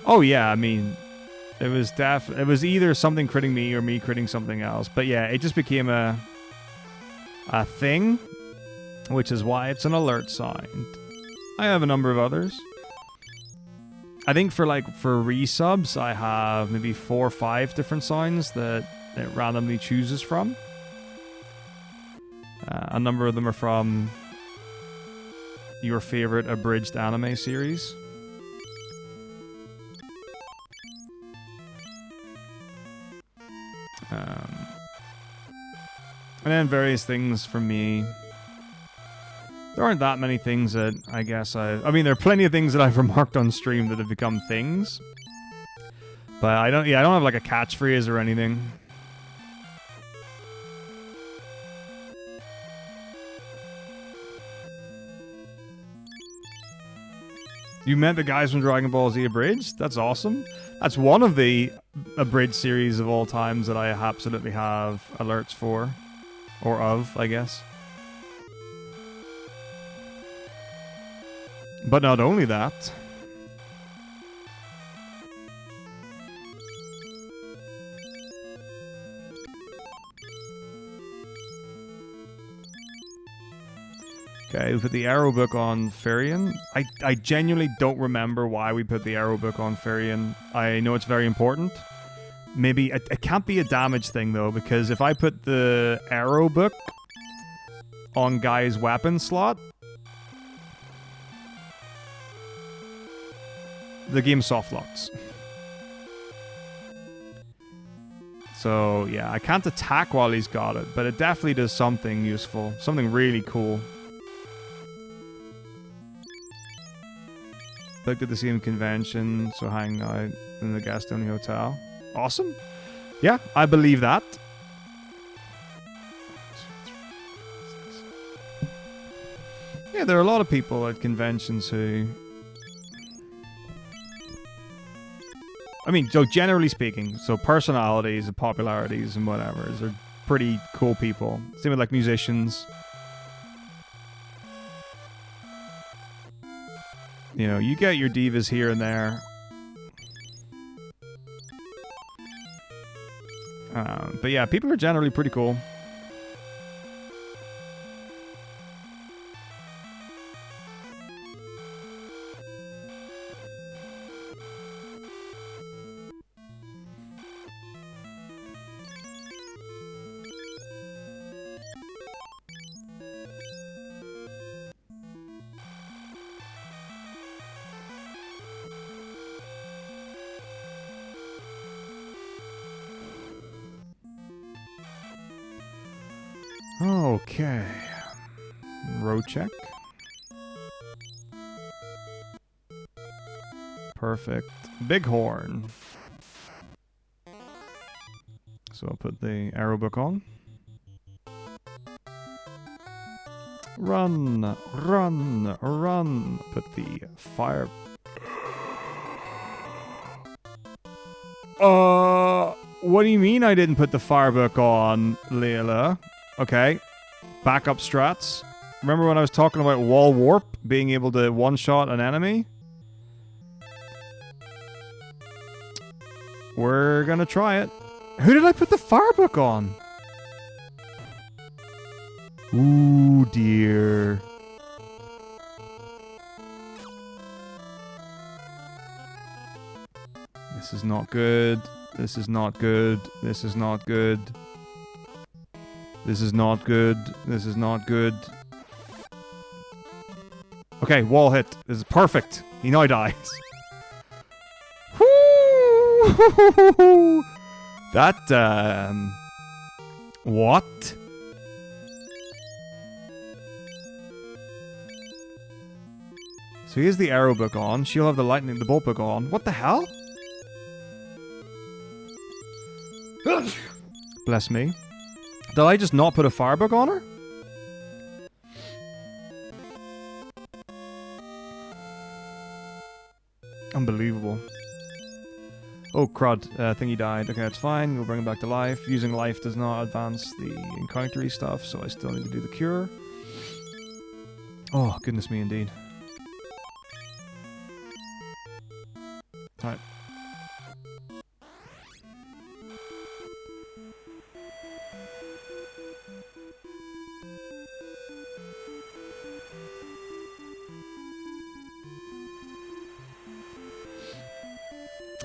Oh yeah, I mean, it was either something critting me or me critting something else. But yeah, it just became a thing, which is why it's an alert sign. I have a number of others. I think for resubs, I have maybe 4 or 5 different signs that it randomly chooses from. A number of them are from your favorite abridged anime series. And then various things from me. There aren't that many things that I guess I mean, there are plenty of things that I've remarked on stream that have become things. But I don't have like a catchphrase or anything. You met the guys from Dragon Ball Z Abridged? That's awesome. That's one of the Abridged series of all times that I absolutely have alerts for. Or of, I guess. But not only that. Okay, we put the arrow book on Farian. I genuinely don't remember why we put the arrow book on Farian. I know it's very important. Maybe it can't be a damage thing though, because if I put the arrow book on Guy's weapon slot, the game soft locks. So yeah, I can't attack while he's got it, but it definitely does something useful, something really cool. Booked at the same convention, so hanging out in the guest only hotel. Awesome. Yeah, I believe that. Yeah, there are a lot of people at conventions who... I mean, so generally speaking, so personalities and popularities and whatever, are pretty cool people. Same with like musicians. You know, you get your divas here and there. But yeah, people are generally pretty cool. Okay. Road check. Perfect. Bighorn. So I'll put the arrow book on. Run, run, run. Put the fire... what do you mean I didn't put the fire book on, Layla? Okay. Backup strats. Remember when I was talking about wall warp? Being able to one-shot an enemy? We're gonna try it. Who did I put the fire book on? Ooh, dear. This is not good. This is not good. This is not good. This is not good. This is not good. Okay, wall hit. This is perfect. He now dies. Woo! That, what? So here's the arrow book on. She'll have the bolt book on. What the hell? Bless me. Did I just not put a fire book on her? Unbelievable. Oh, crud. I think he died. Okay, that's fine. We'll bring him back to life. Using life does not advance the encountery stuff, so I still need to do the cure. Oh, goodness me, indeed. Alright.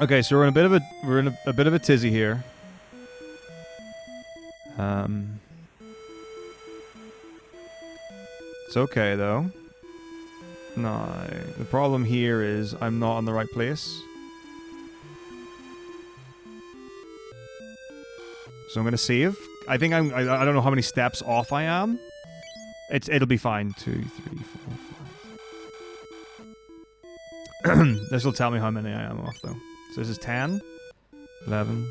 Okay, so we're in a bit of a tizzy here. It's okay though. No, the problem here is I'm not in the right place. So I'm gonna save. I think I don't know how many steps off I am. It'll be fine. 2, 3, 4, 5. This will tell me how many I am off though. So this is 10, 11,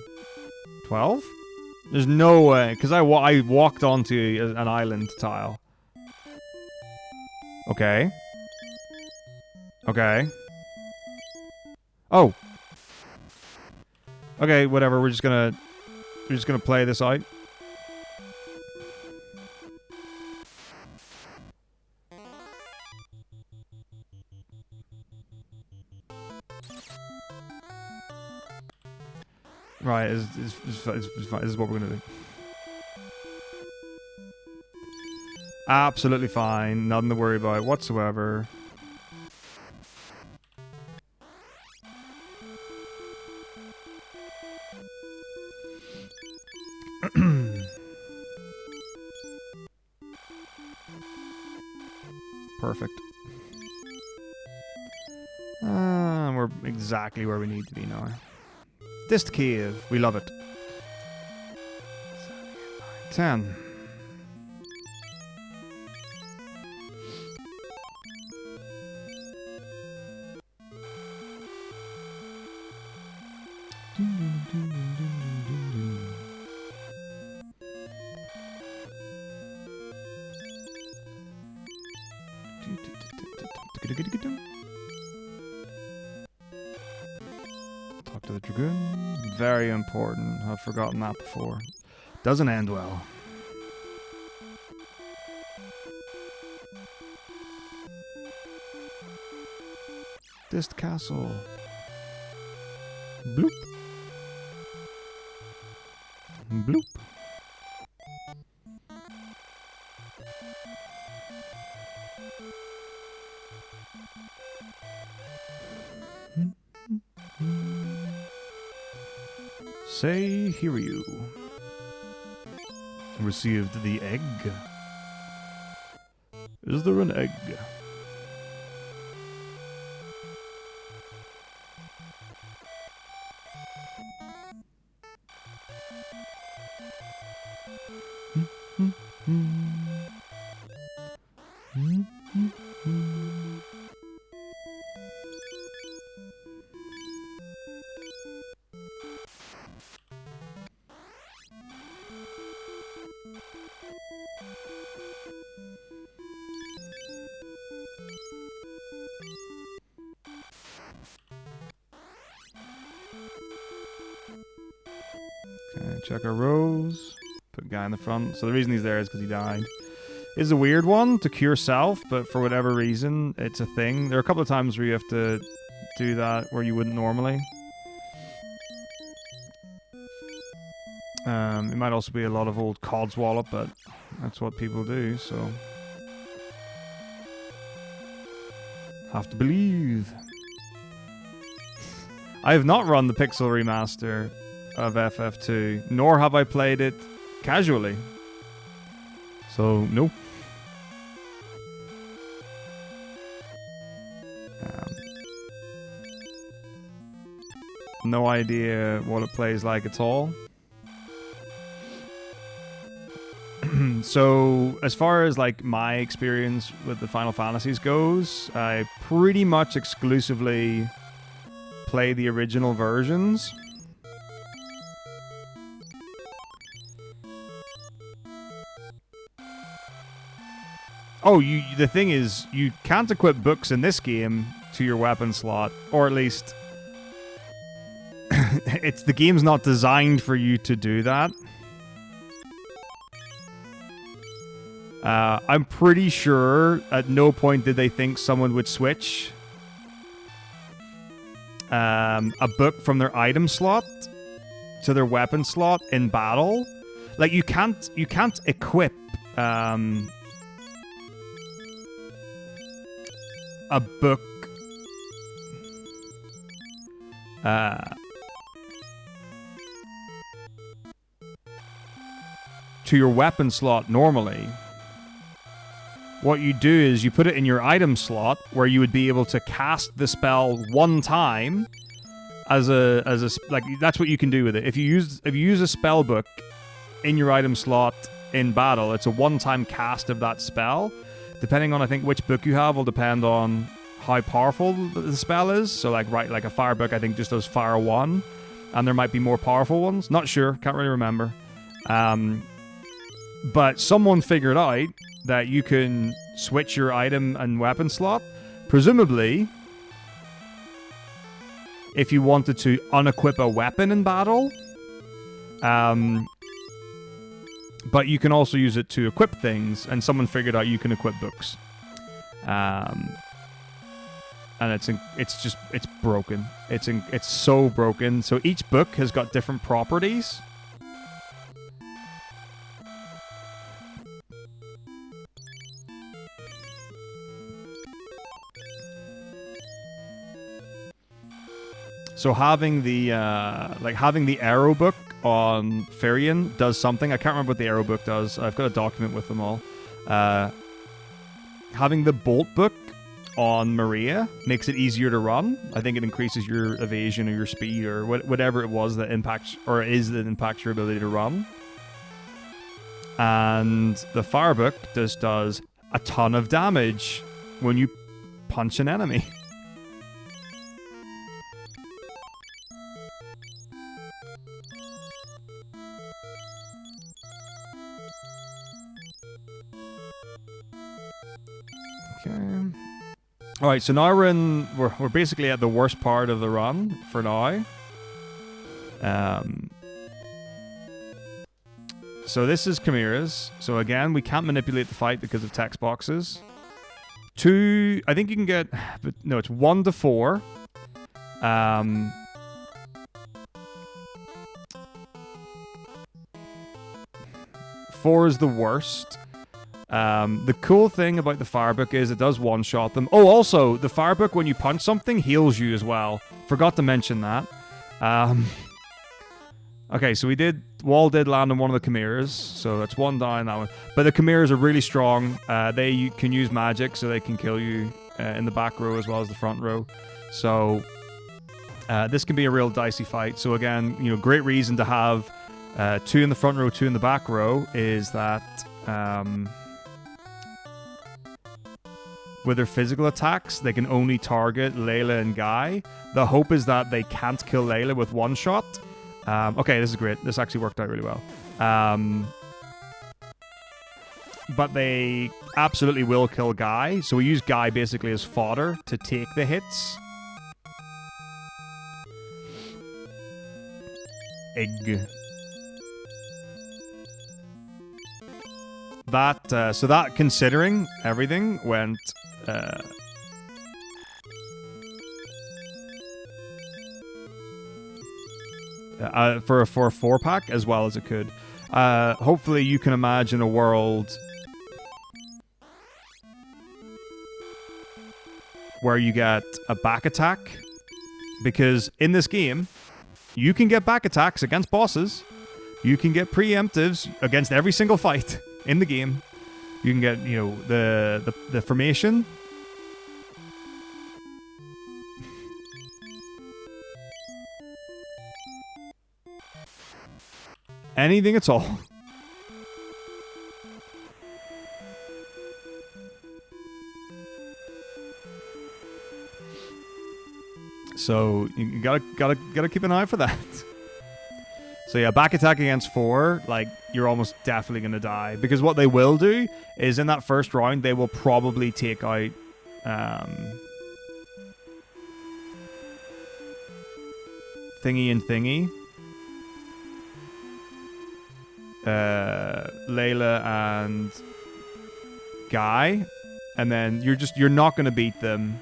12? There's no way, because I walked onto an island tile. Okay. Okay. Oh. Okay, whatever, we're just gonna play this out. Right, it's fine. This is what we're gonna do. Absolutely fine. Nothing to worry about whatsoever. Perfect. We're exactly where we need to be now. This cave. We love it. 10. Talk to the Dragoon. Very important. I've forgotten that before. Doesn't end well. This castle. Bloop. Bloop. Say, hear you. Received the egg. Is there an egg? check our rows. Put guy in the front. So the reason he's there is because he died. It's a weird one to cure self, but for whatever reason, it's a thing. There are a couple of times where you have to do that where you wouldn't normally. It might also be a lot of old codswallop, but that's what people do, so... Have to believe. I have not run the Pixel remaster of FF2, nor have I played it casually. So, no. No idea what it plays like at all. So, as far as like my experience with the Final Fantasies goes, I pretty much exclusively play the original versions. Oh, the thing is, you can't equip books in this game to your weapon slot, or at least the game's not designed for you to do that. I'm pretty sure at no point did they think someone would switch a book from their item slot to their weapon slot in battle. Like you can't equip a book to your weapon slot normally. What you do is you put it in your item slot where you would be able to cast the spell one time as a like that's what you can do with it. If you use a spell book in your item slot in battle, it's a one-time cast of that spell. Depending on I think which book you have will depend on how powerful the spell is. So like a fire book I think just does fire 1, and there might be more powerful ones. Not sure, can't really remember. But someone figured out that you can switch your item and weapon slot, presumably if you wanted to unequip a weapon in battle. But you can also use it to equip things, and someone figured out you can equip books. And it's broken. It's so broken. So each book has got different properties. So having the arrow book on Firion does something. I can't remember what the arrow book does. I've got a document with them all. Having the bolt book on Maria makes it easier to run. I think it increases your evasion or your speed or whatever it was that impacts or impacts your ability to run. And the fire book just does a ton of damage when you punch an enemy. Alright, so now we're basically at the worst part of the run for now. So this is Chimera's. So again, we can't manipulate the fight because of text boxes. 2, I think you can get, but no, it's 1 to 4. 4 is the worst. The cool thing about the Firebook is it does one-shot them. Oh, also, the Firebook, when you punch something, heals you as well. Forgot to mention that. Okay, so Wall did land on one of the Chimeras, so that's 1 down, that one. But the Chimeras are really strong. They can use magic, so they can kill you in the back row as well as the front row. So, this can be a real dicey fight. So again, great reason to have 2 in the front row, 2 in the back row is that... with their physical attacks, they can only target Layla and Guy. The hope is that they can't kill Layla with one shot. Okay, this is great. This actually worked out really well. But they absolutely will kill Guy. So we use Guy basically as fodder to take the hits. Egg. so that considering everything went for a 4-pack as well as it could. Hopefully you can imagine a world where you get a back attack, because in this game you can get back attacks against bosses. You can get preemptives against every single fight in the game. You can get, you know, the formation. Anything at all. So you gotta keep an eye for that. So yeah, back attack against 4, like, you're almost definitely gonna die, because what they will do is in that first round they will probably take out Thingy and Thingy, Layla and Guy, and then you're not gonna beat them.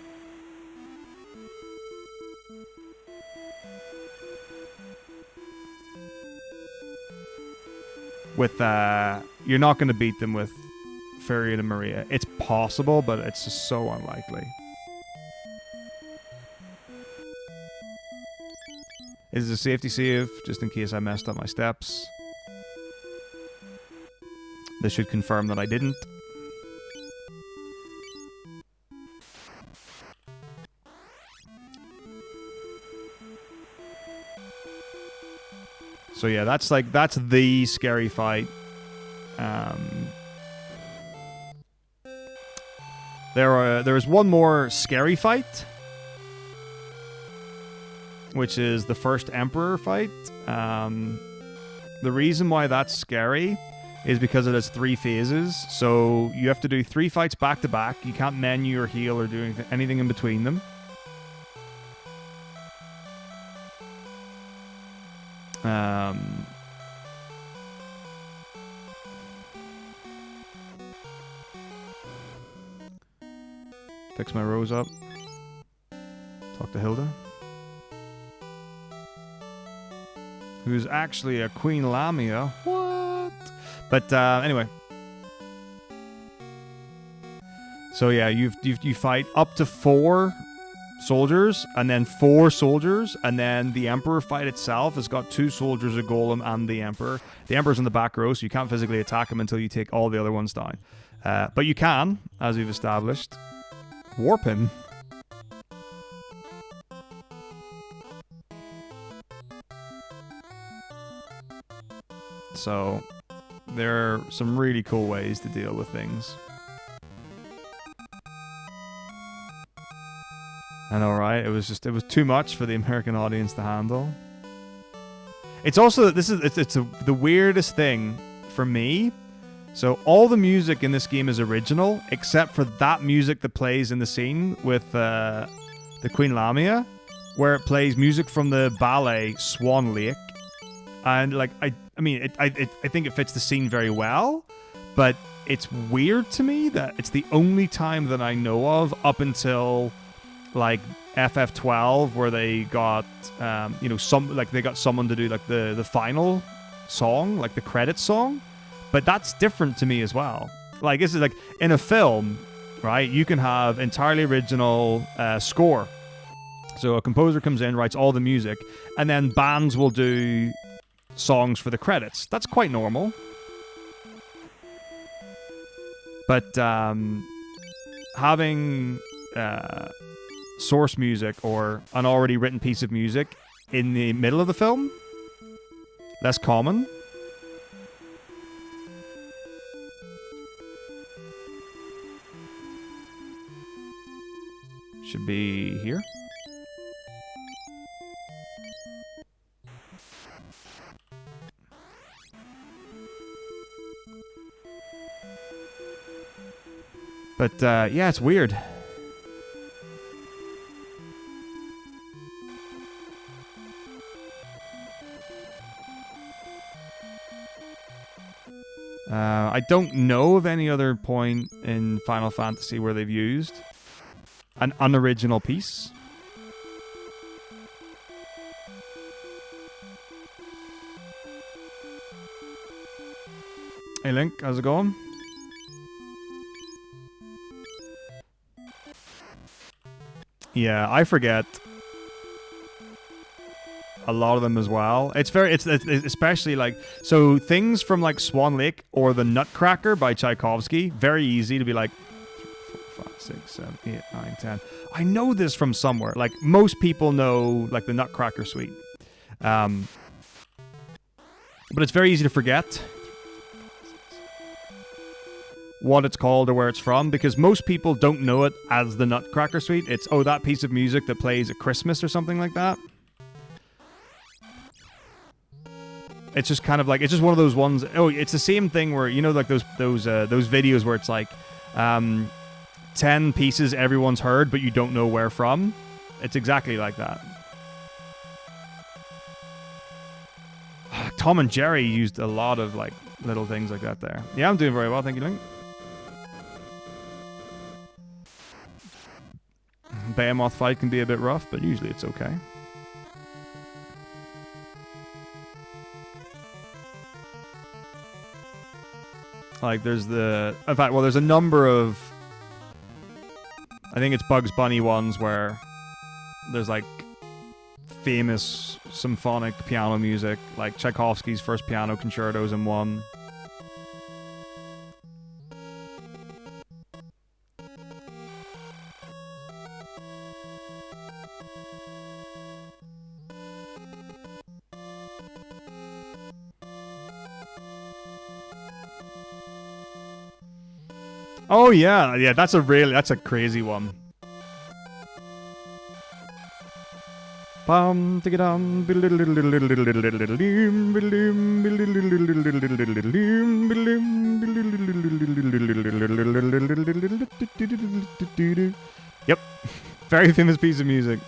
With you're not going to beat them with Furion and Maria. It's possible, but it's just so unlikely. Is it a safety save, just in case I messed up my steps? This should confirm that I didn't. So yeah, that's the scary fight. There is one more scary fight, which is the first Emperor fight. The reason why that's scary is because it has 3 phases. So you have to do 3 fights back to back. You can't menu or heal or do anything in between them. Fix my rows up. Talk to Hilda, who's actually a Queen Lamia. What? But anyway. So yeah, you fight up to 4 soldiers, and then 4 soldiers, and then the Emperor fight itself has got 2 soldiers, a golem, and the Emperor. The Emperor's in the back row, so you can't physically attack him until you take all the other ones down. But you can, as we've established, warp him. So there are some really cool ways to deal with things. I know, right? It was too much for the American audience to handle. It's also the weirdest thing for me. So all the music in this game is original, except for that music that plays in the scene with the Queen Lamia, where it plays music from the ballet Swan Lake, and like I think it fits the scene very well, but it's weird to me that it's the only time that I know of up until like FF12 where they got they got someone to do like the final song, like the credits song. But that's different to me as well. Like, this is like in a film, right? You can have entirely original score. So a composer comes in, writes all the music, and then bands will do songs for the credits. That's quite normal. But having source music or an already written piece of music in the middle of the film, less common. Should be here. But yeah, it's weird. I don't know of any other point in Final Fantasy where they've used an unoriginal piece. Hey Link, how's it going? Yeah, I forget a lot of them as well. It's especially like, so things from like Swan Lake or The Nutcracker by Tchaikovsky, very easy to be like 4, 5, 6, 7, 8, 9, 10. I know this from somewhere. Like most people know like the Nutcracker Suite. But it's very easy to forget what it's called or where it's from, because most people don't know it as the Nutcracker Suite. It's, oh, that piece of music that plays at Christmas or something like that. It's just kind of like, it's just one of those ones. Oh, it's the same thing where, you know, like those videos where it's like 10 pieces everyone's heard, but you don't know where from. It's exactly like that. Tom and Jerry used a lot of like little things like that there. Yeah, I'm doing very well, thank you, Link. Behemoth fight can be a bit rough, but usually it's okay. Like, there's the... In fact, well, there's a number of... I think it's Bugs Bunny ones where there's, like, famous symphonic piano music, like Tchaikovsky's first piano concertos in one. Oh yeah, that's a crazy one. Yep, very famous piece of music.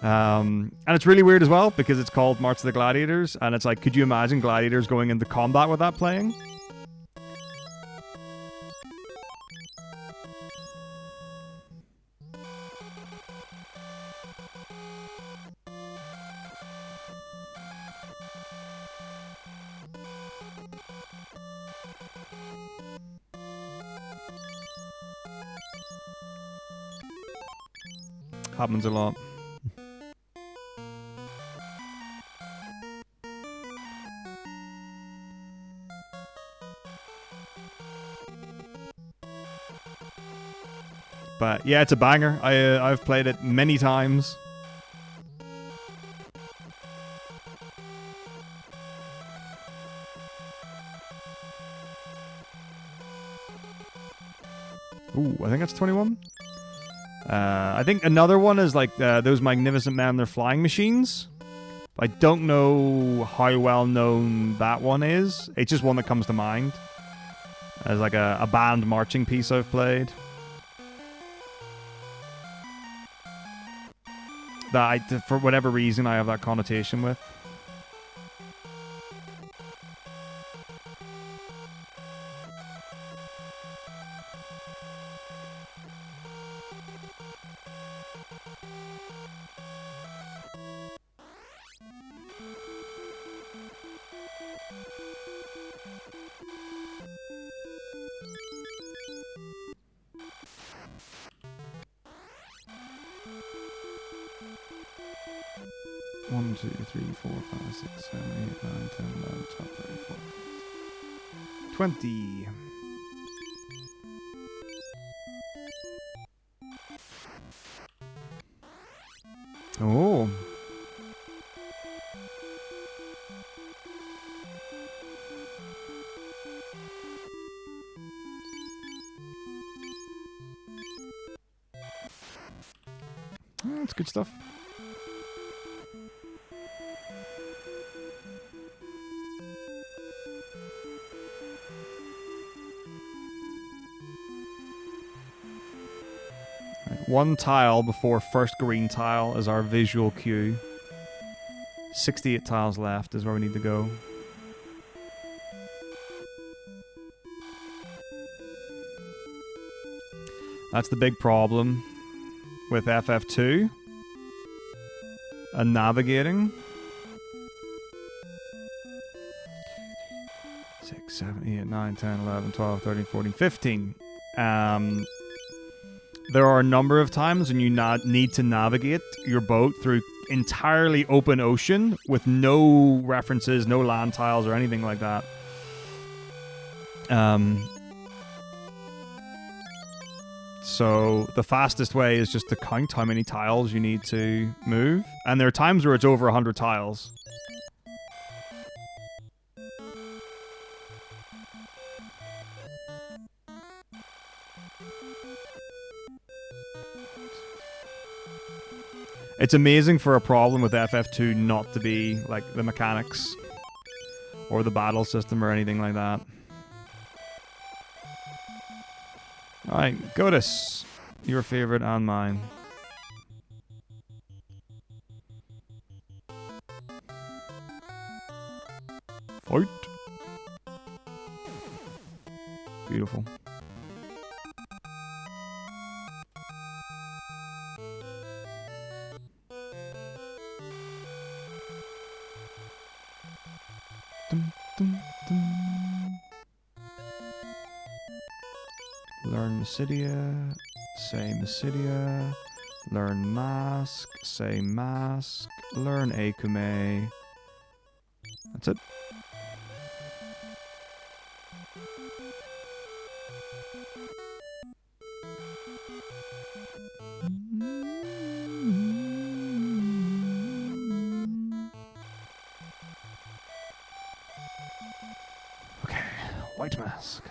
And it's really weird as well because it's called March of the Gladiators, and it's like, could you imagine gladiators going into combat with that playing? Happens a lot. But yeah, it's a banger. I've played it many times. Ooh, I think that's 21. I think another one is like those Magnificent Men, they're flying machines. I don't know how well known that one is. It's just one that comes to mind as like a band marching piece I've played. That for whatever reason I have that connotation with. One, 2, 3, 4, 5, 6, 7, 8, 9, 10, 11, 12, 13, 14, 20. Oh. That's good stuff. One tile before first green tile is our visual cue. 68 tiles left is where we need to go. That's the big problem with FF2 and navigating. 6, 7, 8, 9, 10, 11, 12, 13, 14, 15. There are a number of times when you need to navigate your boat through entirely open ocean with no references, no land tiles or anything like that. So the fastest way is just to count how many tiles you need to move. And there are times where it's over 100 tiles. It's amazing for a problem with FF2 not to be like the mechanics or the battle system or anything like that. Alright, Godis. Your favorite and mine. Fight. Beautiful. Dum, dum, dum. Learn Mysidia, say Mysidia, learn Mask, say Mask, learn Akume. That's it. Okay, White Mask.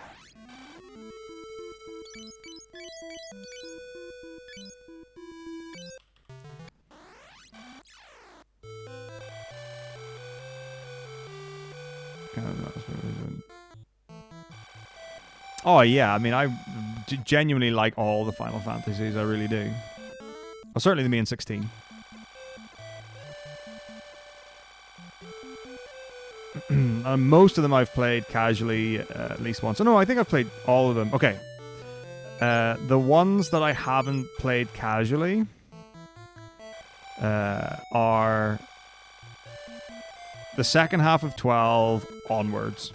Oh yeah, I mean, I genuinely like all the Final Fantasies, I really do. Well, certainly the main 16. Most of them I've played casually at least once. Oh no, I think I've played all of them. Okay. The ones that I haven't played casually are the second half of 12 onwards.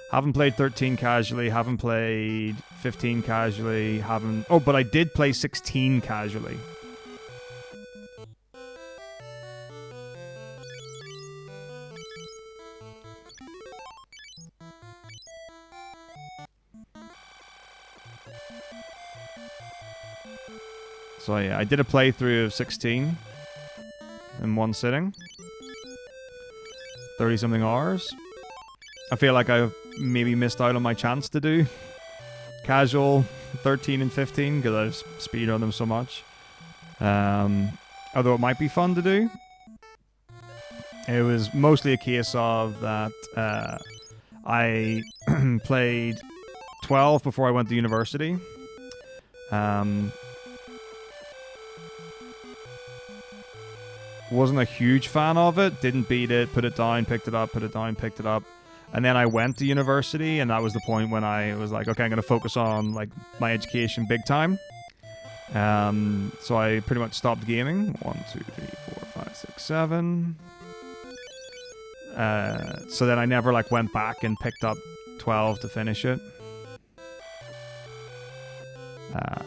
Haven't played 13 casually, haven't played 15 casually, haven't... Oh, but I did play 16 casually. So yeah, I did a playthrough of 16 in one sitting. 30-something hours. I feel like I've maybe missed out on my chance to do casual 13 and 15 because I've speedrun them so much. Although it might be fun to do. It was mostly a case of that I played 12 before I went to university. Wasn't a huge fan of it. Didn't beat it. Put it down, picked it up, put it down, picked it up. And then I went to university, and that was the point when I was like, okay, I'm going to focus on like my education big time. So I pretty much stopped gaming. 1, 2, 3, 4, 5, 6, 7. So then I never like went back and picked up 12 to finish it.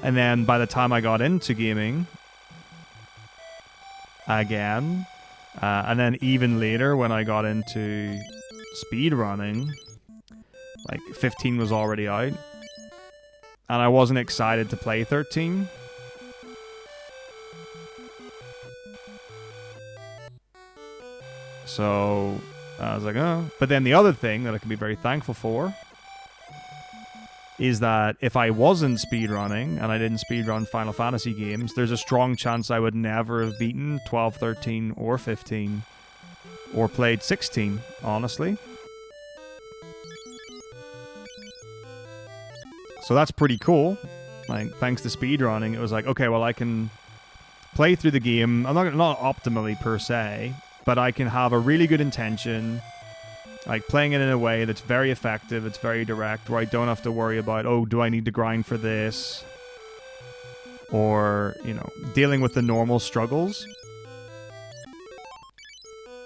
And then by the time I got into gaming again, and then even later when I got into speedrunning, like 15 was already out, and I wasn't excited to play 13. So I was like, oh. But then the other thing that I can be very thankful for is that if I wasn't speedrunning and I didn't speedrun Final Fantasy games, there's a strong chance I would never have beaten 12, 13, or 15, or played 16, honestly. So that's pretty cool. Like, thanks to speedrunning, it was like, okay, well, I can play through the game. I'm not optimally per se, but I can have a really good intention, like playing it in a way that's very effective, it's very direct, where I don't have to worry about, oh, do I need to grind for this? or, you know, dealing with the normal struggles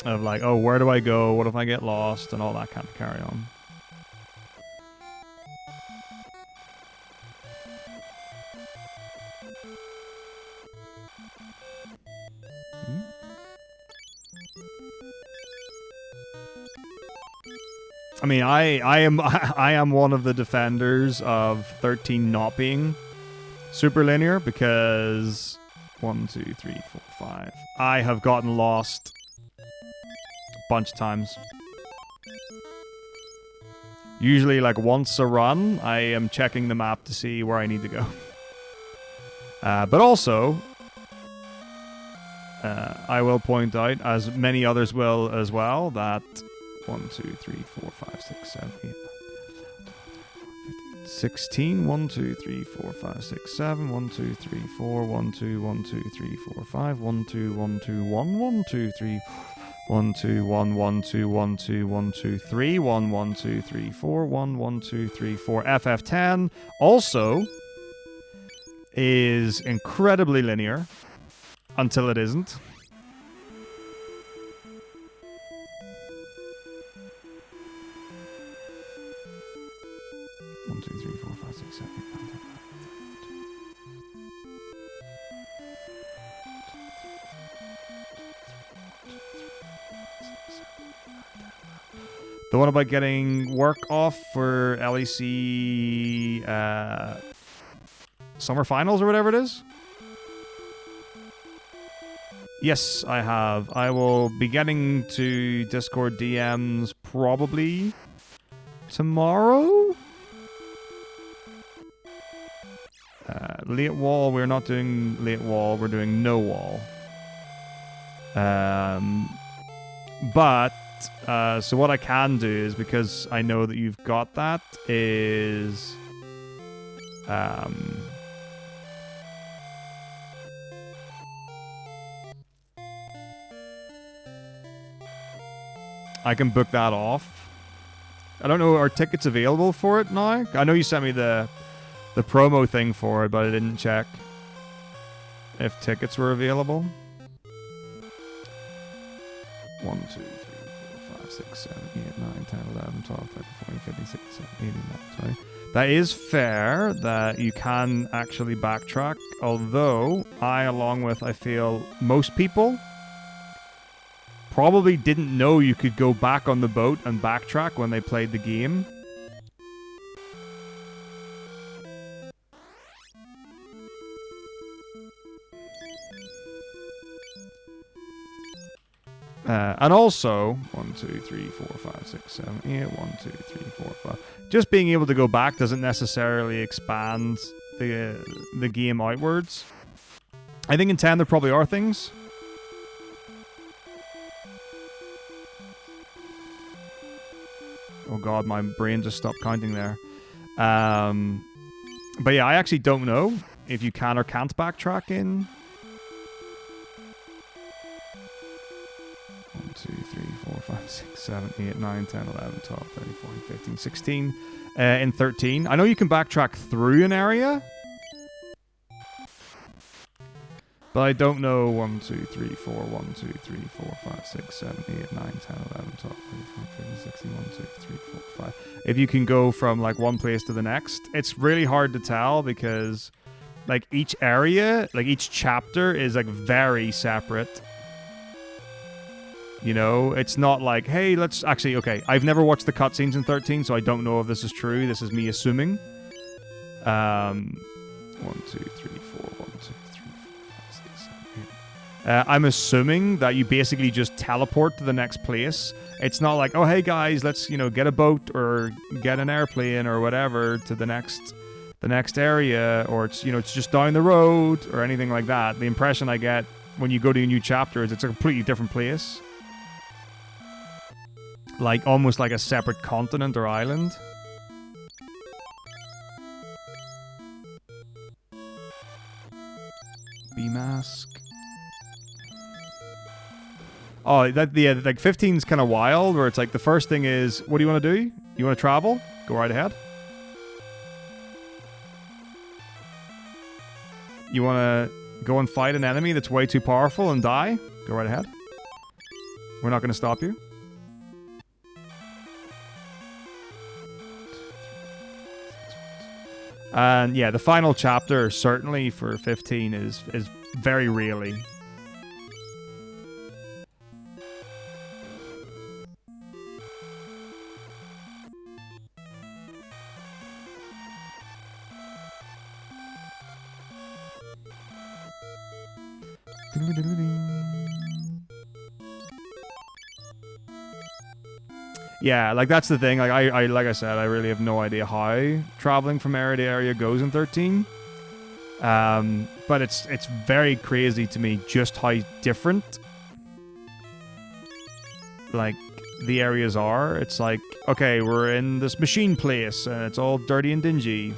of like, oh, where do I go? What if I get lost? And all that kind of carry on. I mean, I am one of the defenders of 13 not being super linear because 1, 2, 3, 4, 5. I have gotten lost a bunch of times. Usually, like once a run, I am checking the map to see where I need to go. But also, I will point out, as many others will as well, that 1, 2, 3, 4, 5, 6, 7, 8, 9, 16. 1, 2, 3, 4, 5, 6, 7. 1, 2, 3, 4. 1, 2, 1, 2, 3, 4, 5. 1, 2, 1, 2, 1. 1, 2, 3, 1, 2, 1, 1, 2, 1, 2, 1, 2, 3. 1, 1, 2, 3, 4. 1, 1, 2, 3, 4. FF10 also is incredibly linear until it isn't. The one about getting work off for LEC summer finals or whatever it is? Yes, I have. I will be getting to Discord DMs probably tomorrow? Late wall, we're not doing late wall, we're doing no wall. So what I can do is, because I know that you've got that, is I can book that off. I don't know, are tickets available for it now? I know you sent me the promo thing for it, but I didn't check if tickets were available. 1, 2, 3, 4, 5, 6, 7, 8, 9, 10, 11, 12, 13, 14, 15, 16, 17, 18, 19, 20. That is fair that you can actually backtrack, although I, along with, I feel, most people probably didn't know you could go back on the boat and backtrack when they played the game. And also, 1, 2, 3, 4, 5, 6, 7, 8, 1, 2, 3, 4, 5. Just being able to go back doesn't necessarily expand the game outwards. I think in 10 there probably are things. Oh god, my brain just stopped counting there. But yeah, I actually don't know if you can or can't backtrack in 1, 2, 3, 4, 5, 6, 7, 8, 9, 10, 11, 12, 13, 14, 15, 16. In 13. I know you can backtrack through an area. But I don't know 1, 2, 3, 4, 1, 2, 3, 4, 5, 6, 7, 8, 9, 10, 11, 12, 13, 14, 15, 16, 1, 2, 3, 4, 5. If you can go from like one place to the next. It's really hard to tell because like each area, like each chapter is like very separate. You know, it's not like, hey, let's actually, okay, I've never watched the cutscenes in 13, so I don't know if this is true. This is me assuming. 1, 2, 3, 4, 1, 2, 3, 4, 5, 6, 7, 8. I'm assuming that you basically just teleport to the next place. It's not like, oh, hey guys, let's, you know, get a boat or get an airplane or whatever to the next area, or it's, you know, it's just down the road or anything like that. The impression I get when you go to a new chapter is it's a completely different place. Like, almost like a separate continent or island. B-mask. Oh, that, yeah, like 15's kind of wild, where it's like the first thing is, what do you want to do? You want to travel? Go right ahead. You want to go and fight an enemy that's way too powerful and die? Go right ahead. We're not going to stop you. And yeah, the final chapter, certainly for 15, is very really. Yeah, like that's the thing. Like like I said, I really have no idea how traveling from area to area goes in 13. But it's very crazy to me just how different like the areas are. It's like, okay, we're in this machine place and it's all dirty and dingy.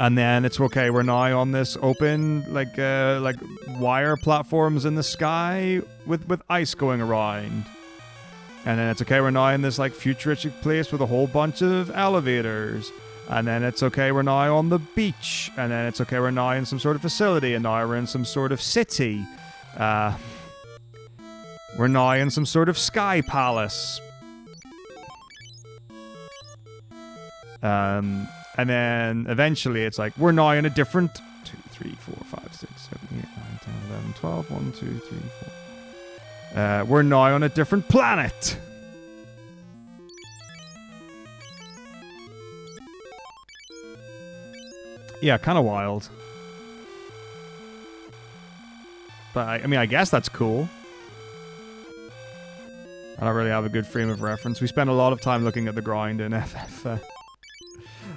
And then it's okay, we're now on this open like wire platforms in the sky with ice going around. And then it's okay, we're now in this like futuristic place with a whole bunch of elevators. And then it's okay, we're now on the beach. And then it's okay, we're now in some sort of facility. And now we're in some sort of city. We're now in some sort of sky palace. And then eventually it's like, we're now in a different 2, 3, 4, 5, 6, 7, 8, 9, 10, 11, 12, 1, 2, 3, 4. We're now on a different planet. Yeah, kind of wild. But I mean, I guess that's cool. I don't really have a good frame of reference. We spent a lot of time looking at the grind in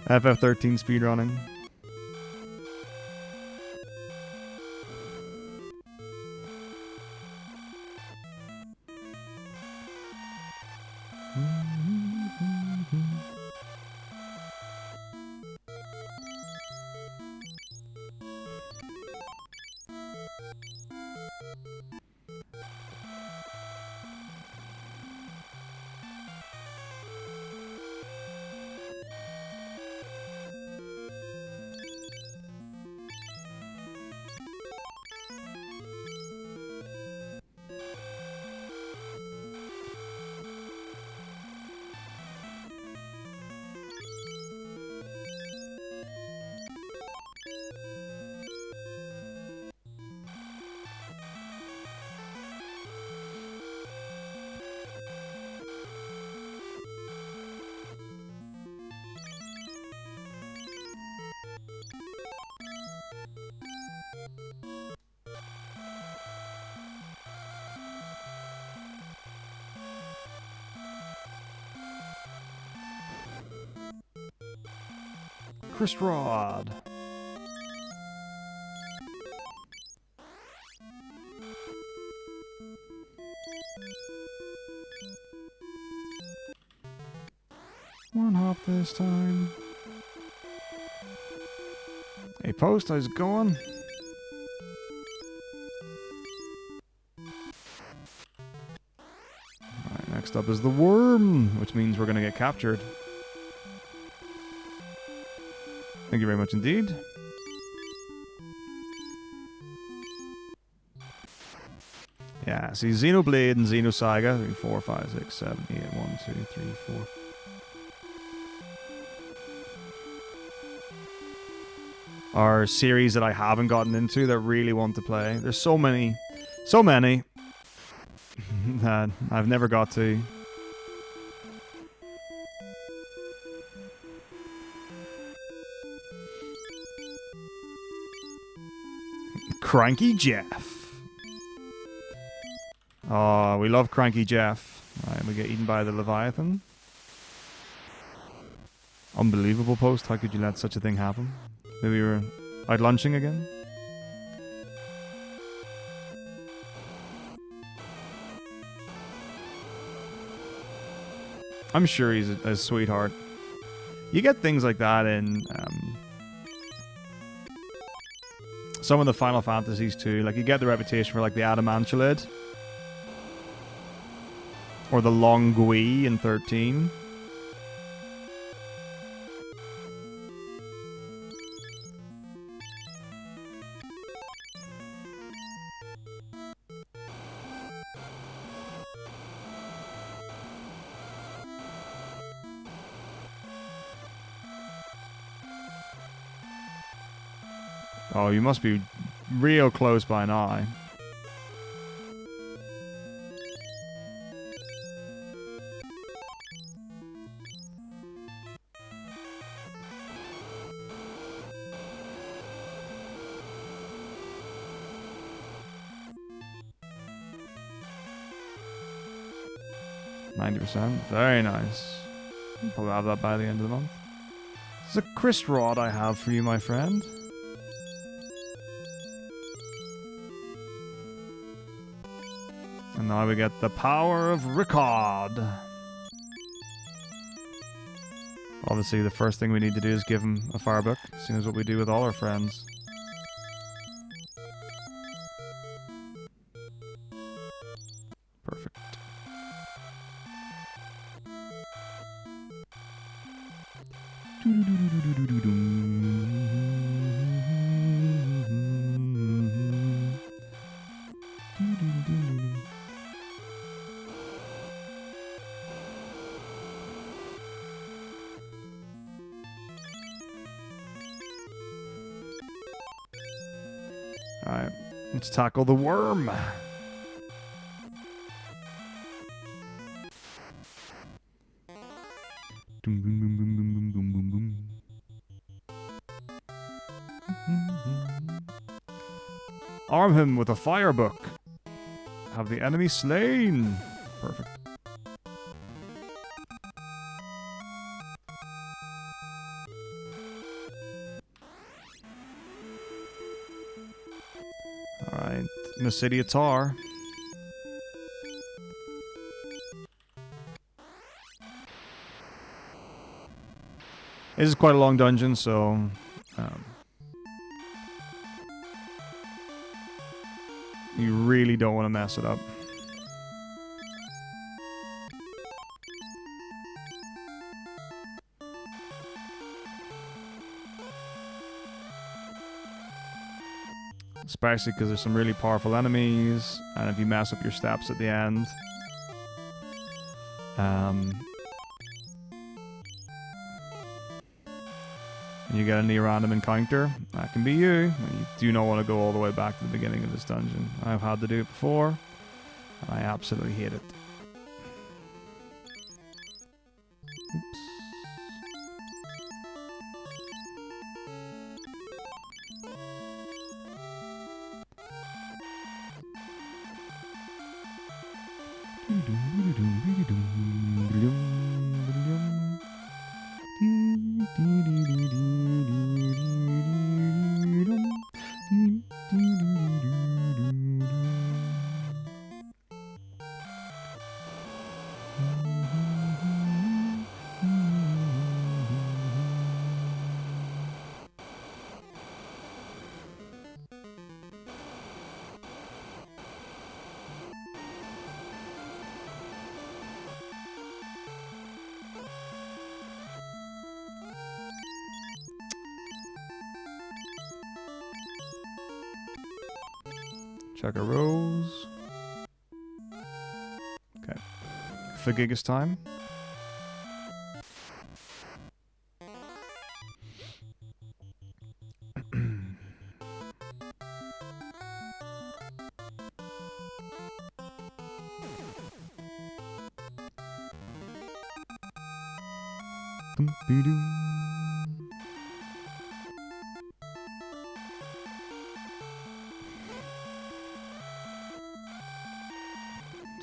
FF13 speedrunning. Chris Rod. One hop this time. Hey, Post, how's it going? Alright, next up is the worm, which means we're gonna get captured. Thank you very much indeed. Yeah, see, Xenoblade and Xenosaga, 3, 4, 5, 6, 7, 8, 1, 2, 3, 4. Are series that I haven't gotten into that really want to play. There's so many that I've never got to. Cranky Jeff. Oh, we love Cranky Jeff. Alright, we get eaten by the Leviathan. Unbelievable, Post. How could you let such a thing happen? Maybe we were out lunching again? I'm sure he's a sweetheart. You get things like that in some of the Final Fantasies too. Like, you get the reputation for like the Adamantulid. Or the Longui in 13. Oh, you must be real close by now. %. Very nice. Probably have that by the end of the month. This is a Chris rod I have for you, my friend. And now we get the power of record. Obviously, the first thing we need to do is give him a firebook, seeing as what we do with all our friends. Perfect. Alright, let's tackle the worm. Arm him with a firebook. Have the enemy slain. Perfect. Alright, in the city of Tar. This is quite a long dungeon, so... you really don't want to mess it up. Especially because there's some really powerful enemies, and if you mess up your steps at the end... and you get a near random encounter, that can be you. You do not want to go all the way back to the beginning of this dungeon. I've had to do it before, and I absolutely hate it. Oops. Check a rose. Okay. For Gigas time.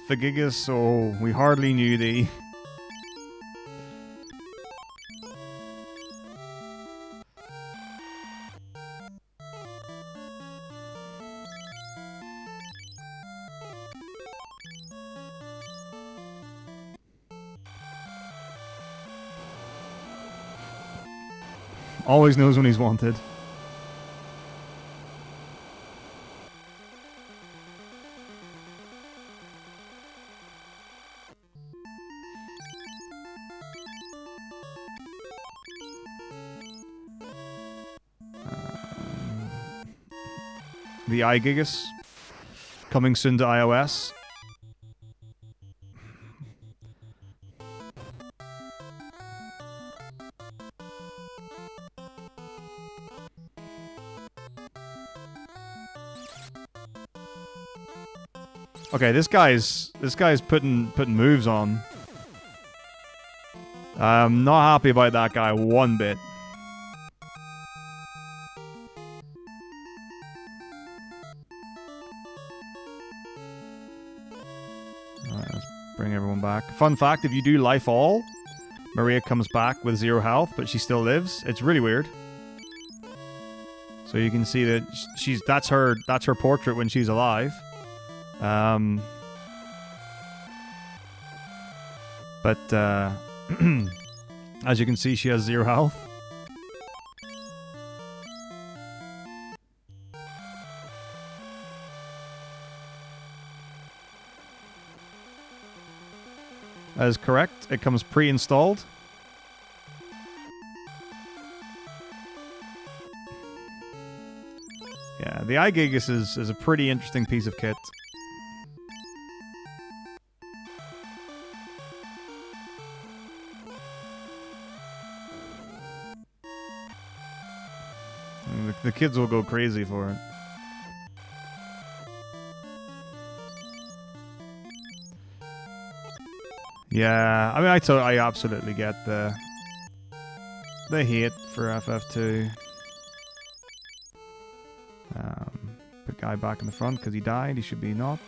Gigas, oh, we hardly knew thee. Always knows when he's wanted. The iGigas coming soon to iOS. Okay, this guy's putting moves on. I'm not happy about that guy one bit. Alright, let's bring everyone back. Fun fact, if you do life all, Maria comes back with 0 health, but she still lives. It's really weird. So you can see that that's her portrait when she's alive. But as you can see, she has 0 health. That is correct. It comes pre-installed. Yeah, the iGigas is a pretty interesting piece of kit. I mean, the kids will go crazy for it. Yeah, I mean, I absolutely get the hate for FF2. Put guy back in the front because he died. He should be not.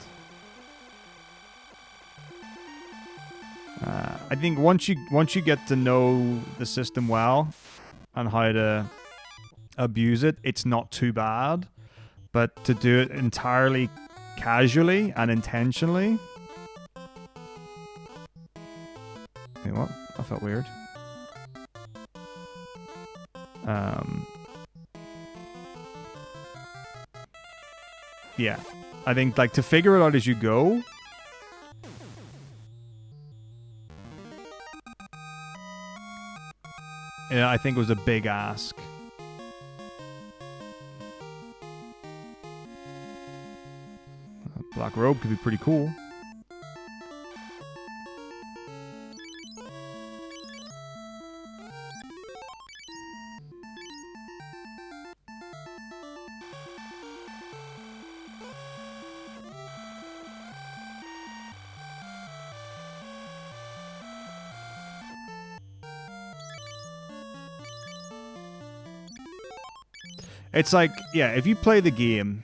I think once you get to know the system well and how to abuse it, it's not too bad. But to do it entirely casually and intentionally. Wait, what? That felt weird. Yeah. I think, like, to figure it out as you go. Yeah, I think it was a big ask. Black robe could be pretty cool. It's like, yeah, if you play the game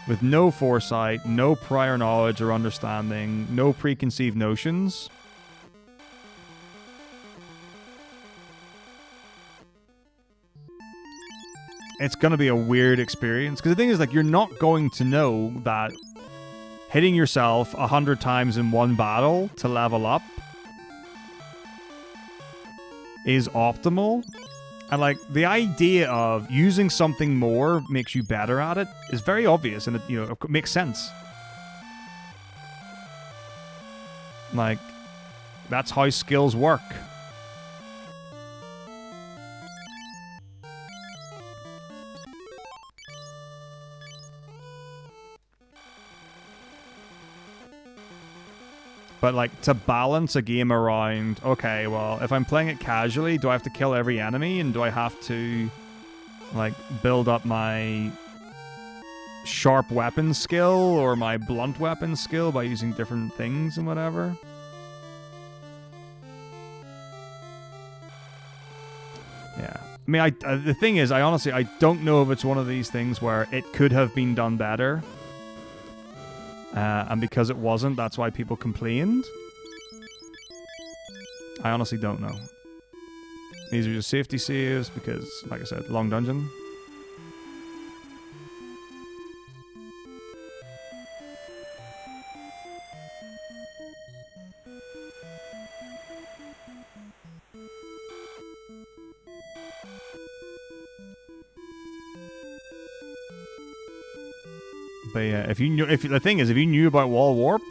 with no foresight, no prior knowledge or understanding, no preconceived notions, it's going to be a weird experience. Because the thing is, like, you're not going to know that hitting yourself 100 times in one battle to level up is optimal. And, like, the idea of using something more makes you better at it is very obvious, and it, you know, it makes sense. Like, that's how skills work. But, like, to balance a game around, okay, well, if I'm playing it casually, do I have to kill every enemy? And do I have to, like, build up my sharp weapon skill or my blunt weapon skill by using different things and whatever? Yeah. I mean, the thing is, I honestly don't know if it's one of these things where it could have been done better. And because it wasn't, that's why people complained. I honestly don't know. These are just safety saves because, like I said, long dungeon. But yeah, if the thing is, if you knew about wall warp,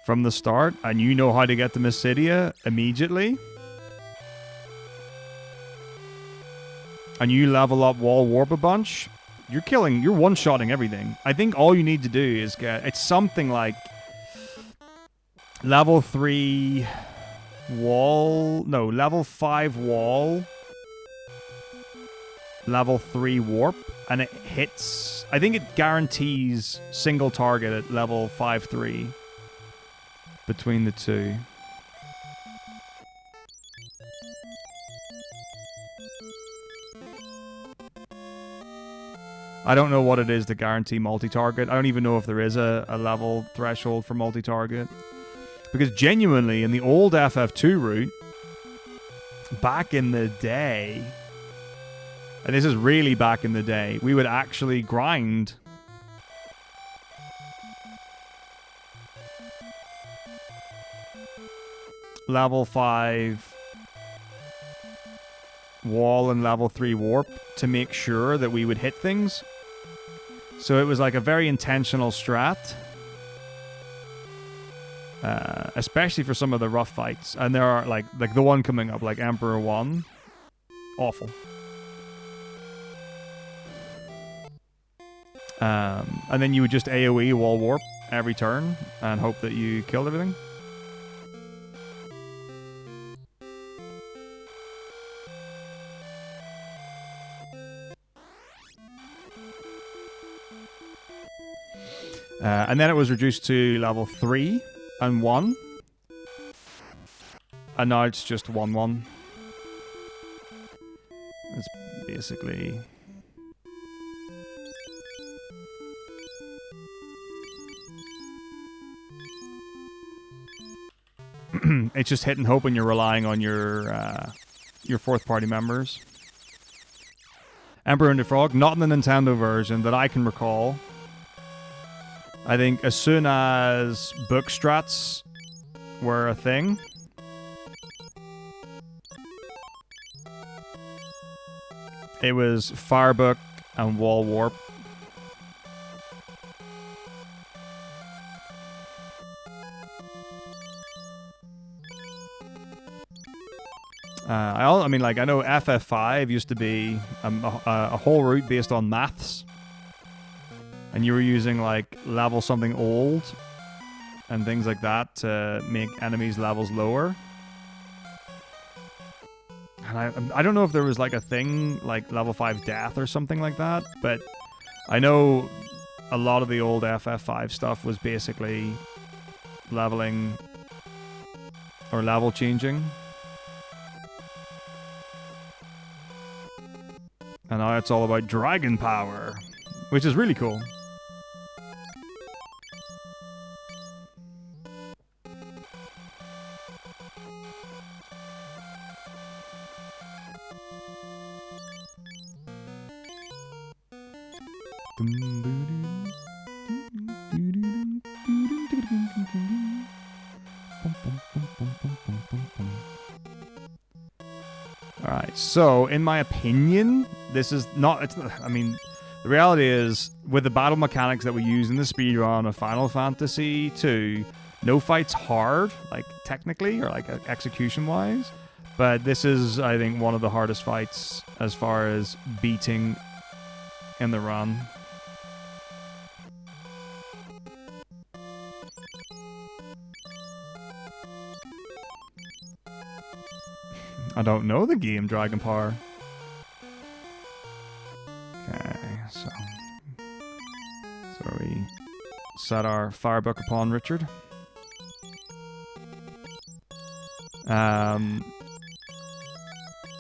from the start, and you know how to get to Mysidia immediately, and you level up wall warp a bunch, you're one-shotting everything. I think all you need to do is it's something like level 3 wall, no, level 5 wall level 3 warp, and it hits... I think it guarantees single target at level 5-3 between the two. I don't know what it is to guarantee multi-target. I don't even know if there is a level threshold for multi-target. Because genuinely, in the old FF2 route, back in the day, and this is really back in the day, we would actually grind level 5 wall and level 3 warp to make sure that we would hit things. So it was like a very intentional strat. Especially for some of the rough fights. And there are like the one coming up, like Emperor 1. Awful. And then you would just AoE wall warp every turn and hope that you killed everything. And then it was reduced to level 3 and 1. And now it's just 1-1. It's basically... it's just hit and hope when you're relying on your fourth party members. Emperor and the Frog, not in the Nintendo version that I can recall. I think as soon as book strats were a thing, it was Firebook and Wall Warp. I mean, like, I know FF5 used to be a whole route based on maths. And you were using, like, level something old and things like that to make enemies' levels lower. And I don't know if there was, like, a thing, like, level 5 death or something like that. But I know a lot of the old FF5 stuff was basically leveling or level changing. And now it's all about dragon power, which is really cool. Alright, so in my opinion, this is not, I mean, the reality is, with the battle mechanics that we use in the speedrun of Final Fantasy II, no fight's hard, like, technically, or like execution-wise, but this is, I think, one of the hardest fights as far as beating in the run. I don't know the game, Dragon Power. Okay, so we set our Firebook upon Richard.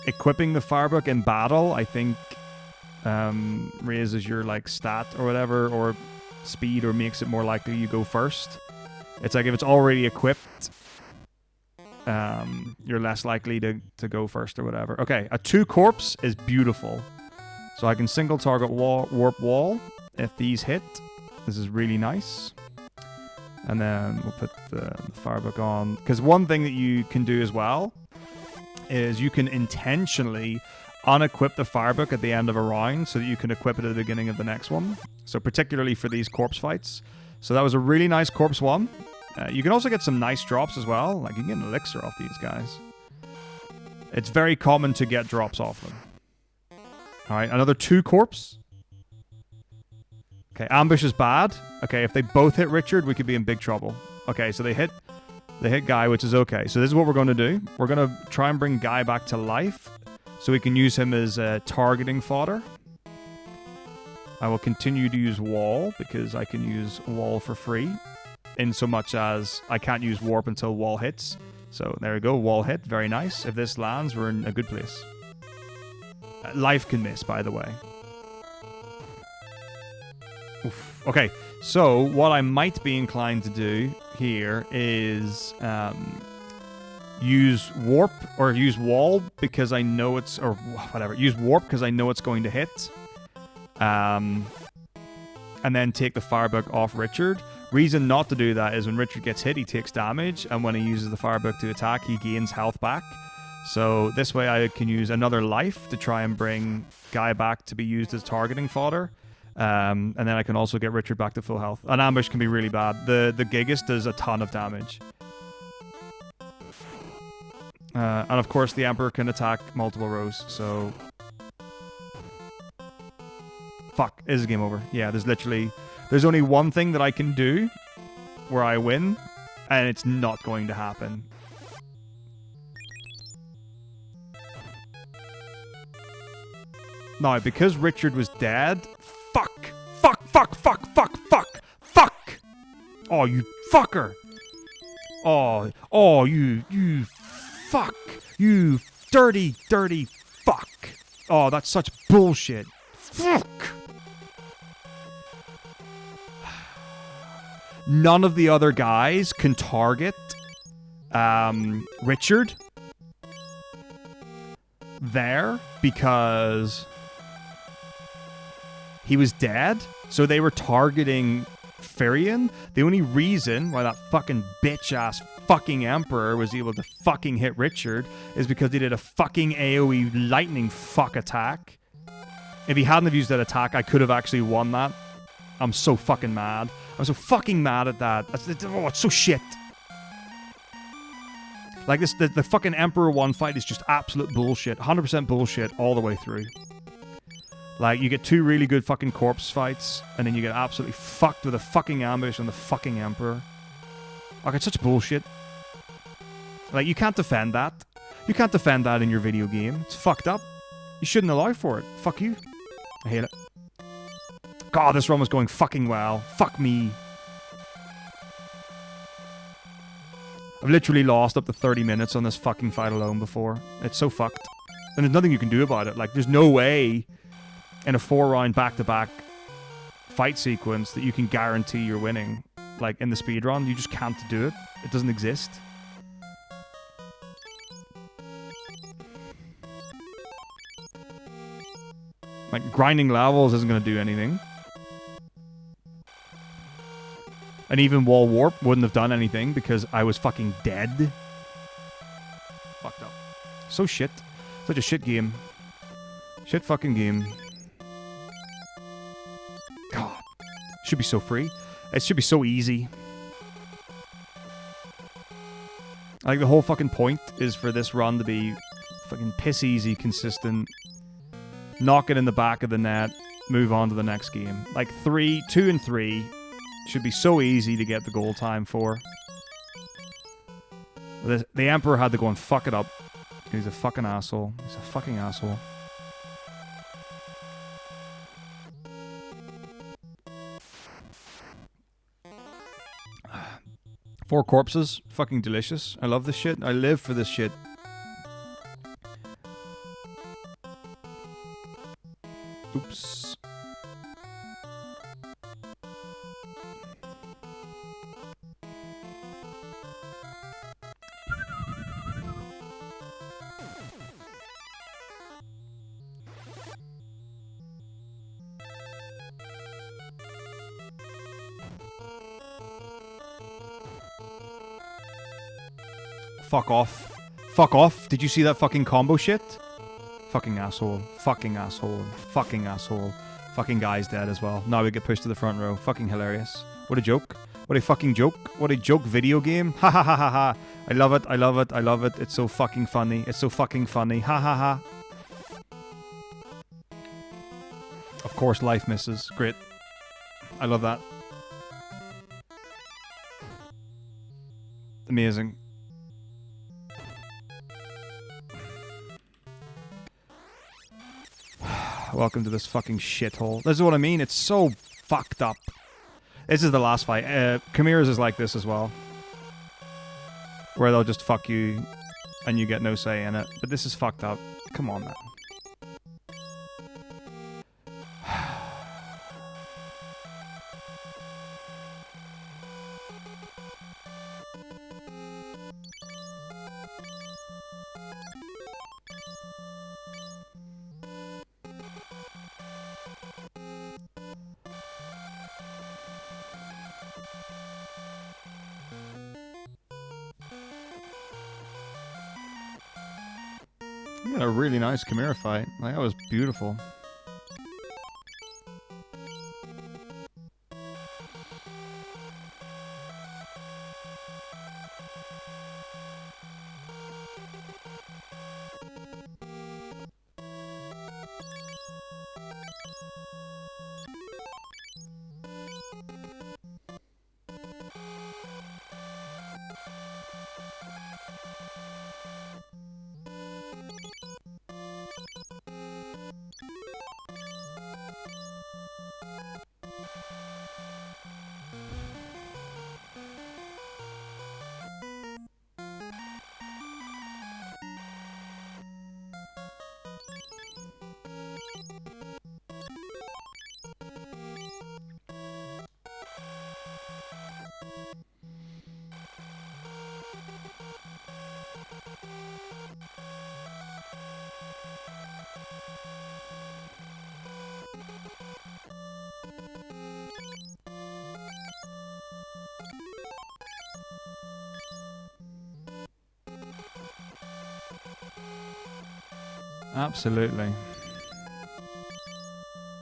Equipping the Firebook in battle, I think, raises your, like, stat or whatever, or speed, or makes it more likely you go first. It's like if it's already equipped, you're less likely to go first or whatever. Okay, a 2 corpse is beautiful. So I can single target warp wall if these hit. This is really nice. And then we'll put the Firebook on. Because one thing that you can do as well is you can intentionally unequip the Firebook at the end of a round so that you can equip it at the beginning of the next one. So particularly for these corpse fights. So that was a really nice corpse one. You can also get some nice drops as well. Like, you can get an elixir off these guys. It's very common to get drops off them. Alright, another 2 corpse. Okay, ambush is bad. Okay, if they both hit Richard, we could be in big trouble. Okay, so they hit Guy, which is okay. So this is what we're going to do. We're going to try and bring Guy back to life. So we can use him as targeting fodder. I will continue to use wall because I can use wall for free. In so much as I can't use warp until wall hits. So there we go, wall hit, very nice. If this lands, we're in a good place. Life can miss, by the way. Oof. Okay, so what I might be inclined to do here is use warp or use wall because I know it's, or whatever, use warp because I know it's going to hit. And then take the Firebug off Richard. Reason not to do that is when Richard gets hit, he takes damage, and when he uses the Firebug to attack, he gains health back. So this way I can use another life to try and bring Guy back to be used as targeting fodder. And then I can also get Richard back to full health. An ambush can be really bad. The Gigas does a ton of damage. And of course the Emperor can attack multiple rows, so... Fuck, is the game over? Yeah, there's only one thing that I can do where I win, and it's not going to happen. Now, because Richard was dead, fuck! Oh, you fucker! Oh, you fuck! You dirty fuck! Oh, that's such bullshit. Fuck! None of the other guys can target Richard there because he was dead. So they were targeting Firion. The only reason why that fucking bitch-ass fucking Emperor was able to fucking hit Richard is because he did a fucking AoE lightning fuck attack. If he hadn't have used that attack, I could have actually won that. I'm so fucking mad. I'm so fucking mad at that. Oh, it's so shit. Like this, the fucking Emperor 1 fight is just absolute bullshit. 100% bullshit all the way through. Like, you get 2 really good fucking corpse fights, and then you get absolutely fucked with a fucking ambush on the fucking Emperor. Like, it's such bullshit. Like, you can't defend that. You can't defend that in your video game. It's fucked up. You shouldn't allow for it. Fuck you. I hate it. God, this run was going fucking well. Fuck me. I've literally lost up to 30 minutes on this fucking fight alone before. It's so fucked. And there's nothing you can do about it. Like, there's no way in a 4-round back-to-back fight sequence that you can guarantee you're winning. Like, in the speedrun, you just can't do it. It doesn't exist. Like, grinding levels isn't going to do anything. And even wall warp wouldn't have done anything because I was fucking dead. Fucked up. So shit. Such a shit game. Shit fucking game. God. Should be so free. It should be so easy. Like, the whole fucking point is for this run to be fucking piss easy, consistent. Knock it in the back of the net. Move on to the next game. Like, 2 and 3 should be so easy to get the goal time for. The Emperor had to go and fuck it up. He's a fucking asshole. He's a fucking asshole. Four corpses. Fucking delicious. I love this shit. I live for this shit. Oops. Fuck off. Fuck off. Did you see that fucking combo shit? Fucking asshole. Fucking asshole. Fucking asshole. Fucking guy's dead as well. Now we get pushed to the front row. Fucking hilarious. What a joke. What a fucking joke. What a joke video game. Ha ha ha ha ha. I love it. I love it. I love it. It's so fucking funny. It's so fucking funny. Ha ha ha. Of course life misses. Great. I love that. Amazing. Welcome to this fucking shithole. This is what I mean. It's so fucked up. This is the last fight. Chimera's is like this as well. Where they'll just fuck you and you get no say in it. But this is fucked up. Come on, man. We had a really nice Chimera fight. Like, that was beautiful. Absolutely.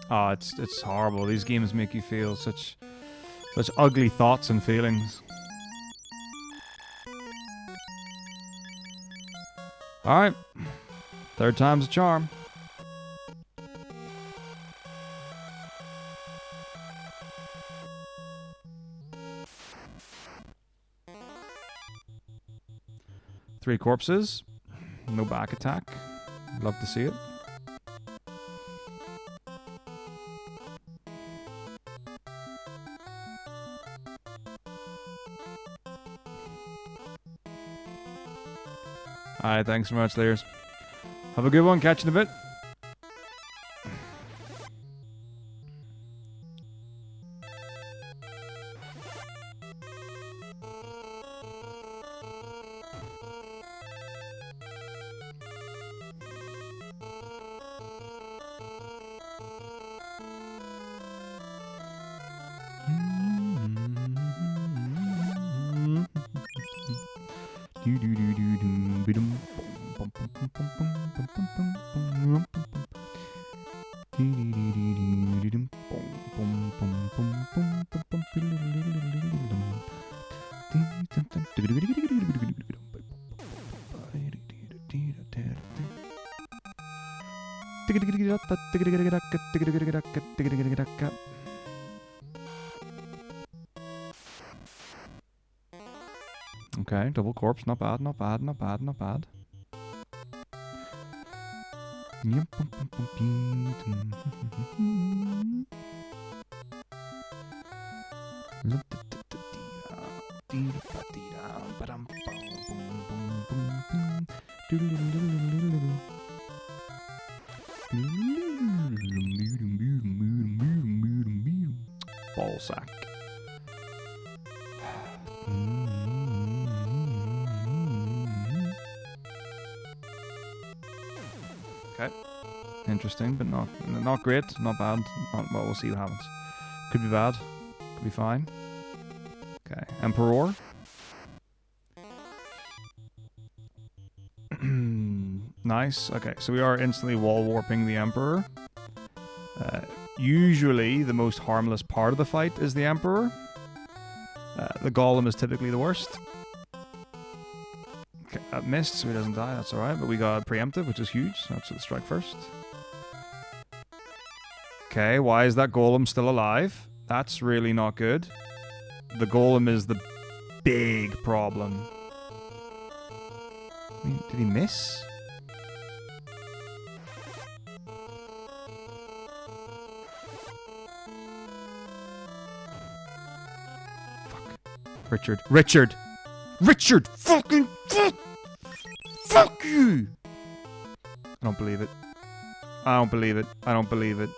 Oh, it's horrible. These games make you feel such ugly thoughts and feelings. Alright. Third time's a charm. Three corpses. No back attack. Love to see it. Alright, thanks so much, Layers. Have a good one. Catch you in a bit. Okay, double corpse, not bad, not bad, not bad, not bad. Ball sack. Okay. Interesting, but not great, not bad. Well, we'll see what happens. Could be bad. Could be fine. Okay. Emperor. Nice. Okay, so we are instantly wall warping the Emperor. Usually, the most harmless part of the fight is the Emperor. The Golem is typically the worst. Okay, that missed, so he doesn't die. That's alright, but we got preemptive, which is huge. So that's the strike first. Okay, why is that Golem still alive? That's really not good. The Golem is the big problem. I mean, did he miss? Richard. Richard! Richard! Fucking fuck you! I don't believe it. I don't believe it. I don't believe it.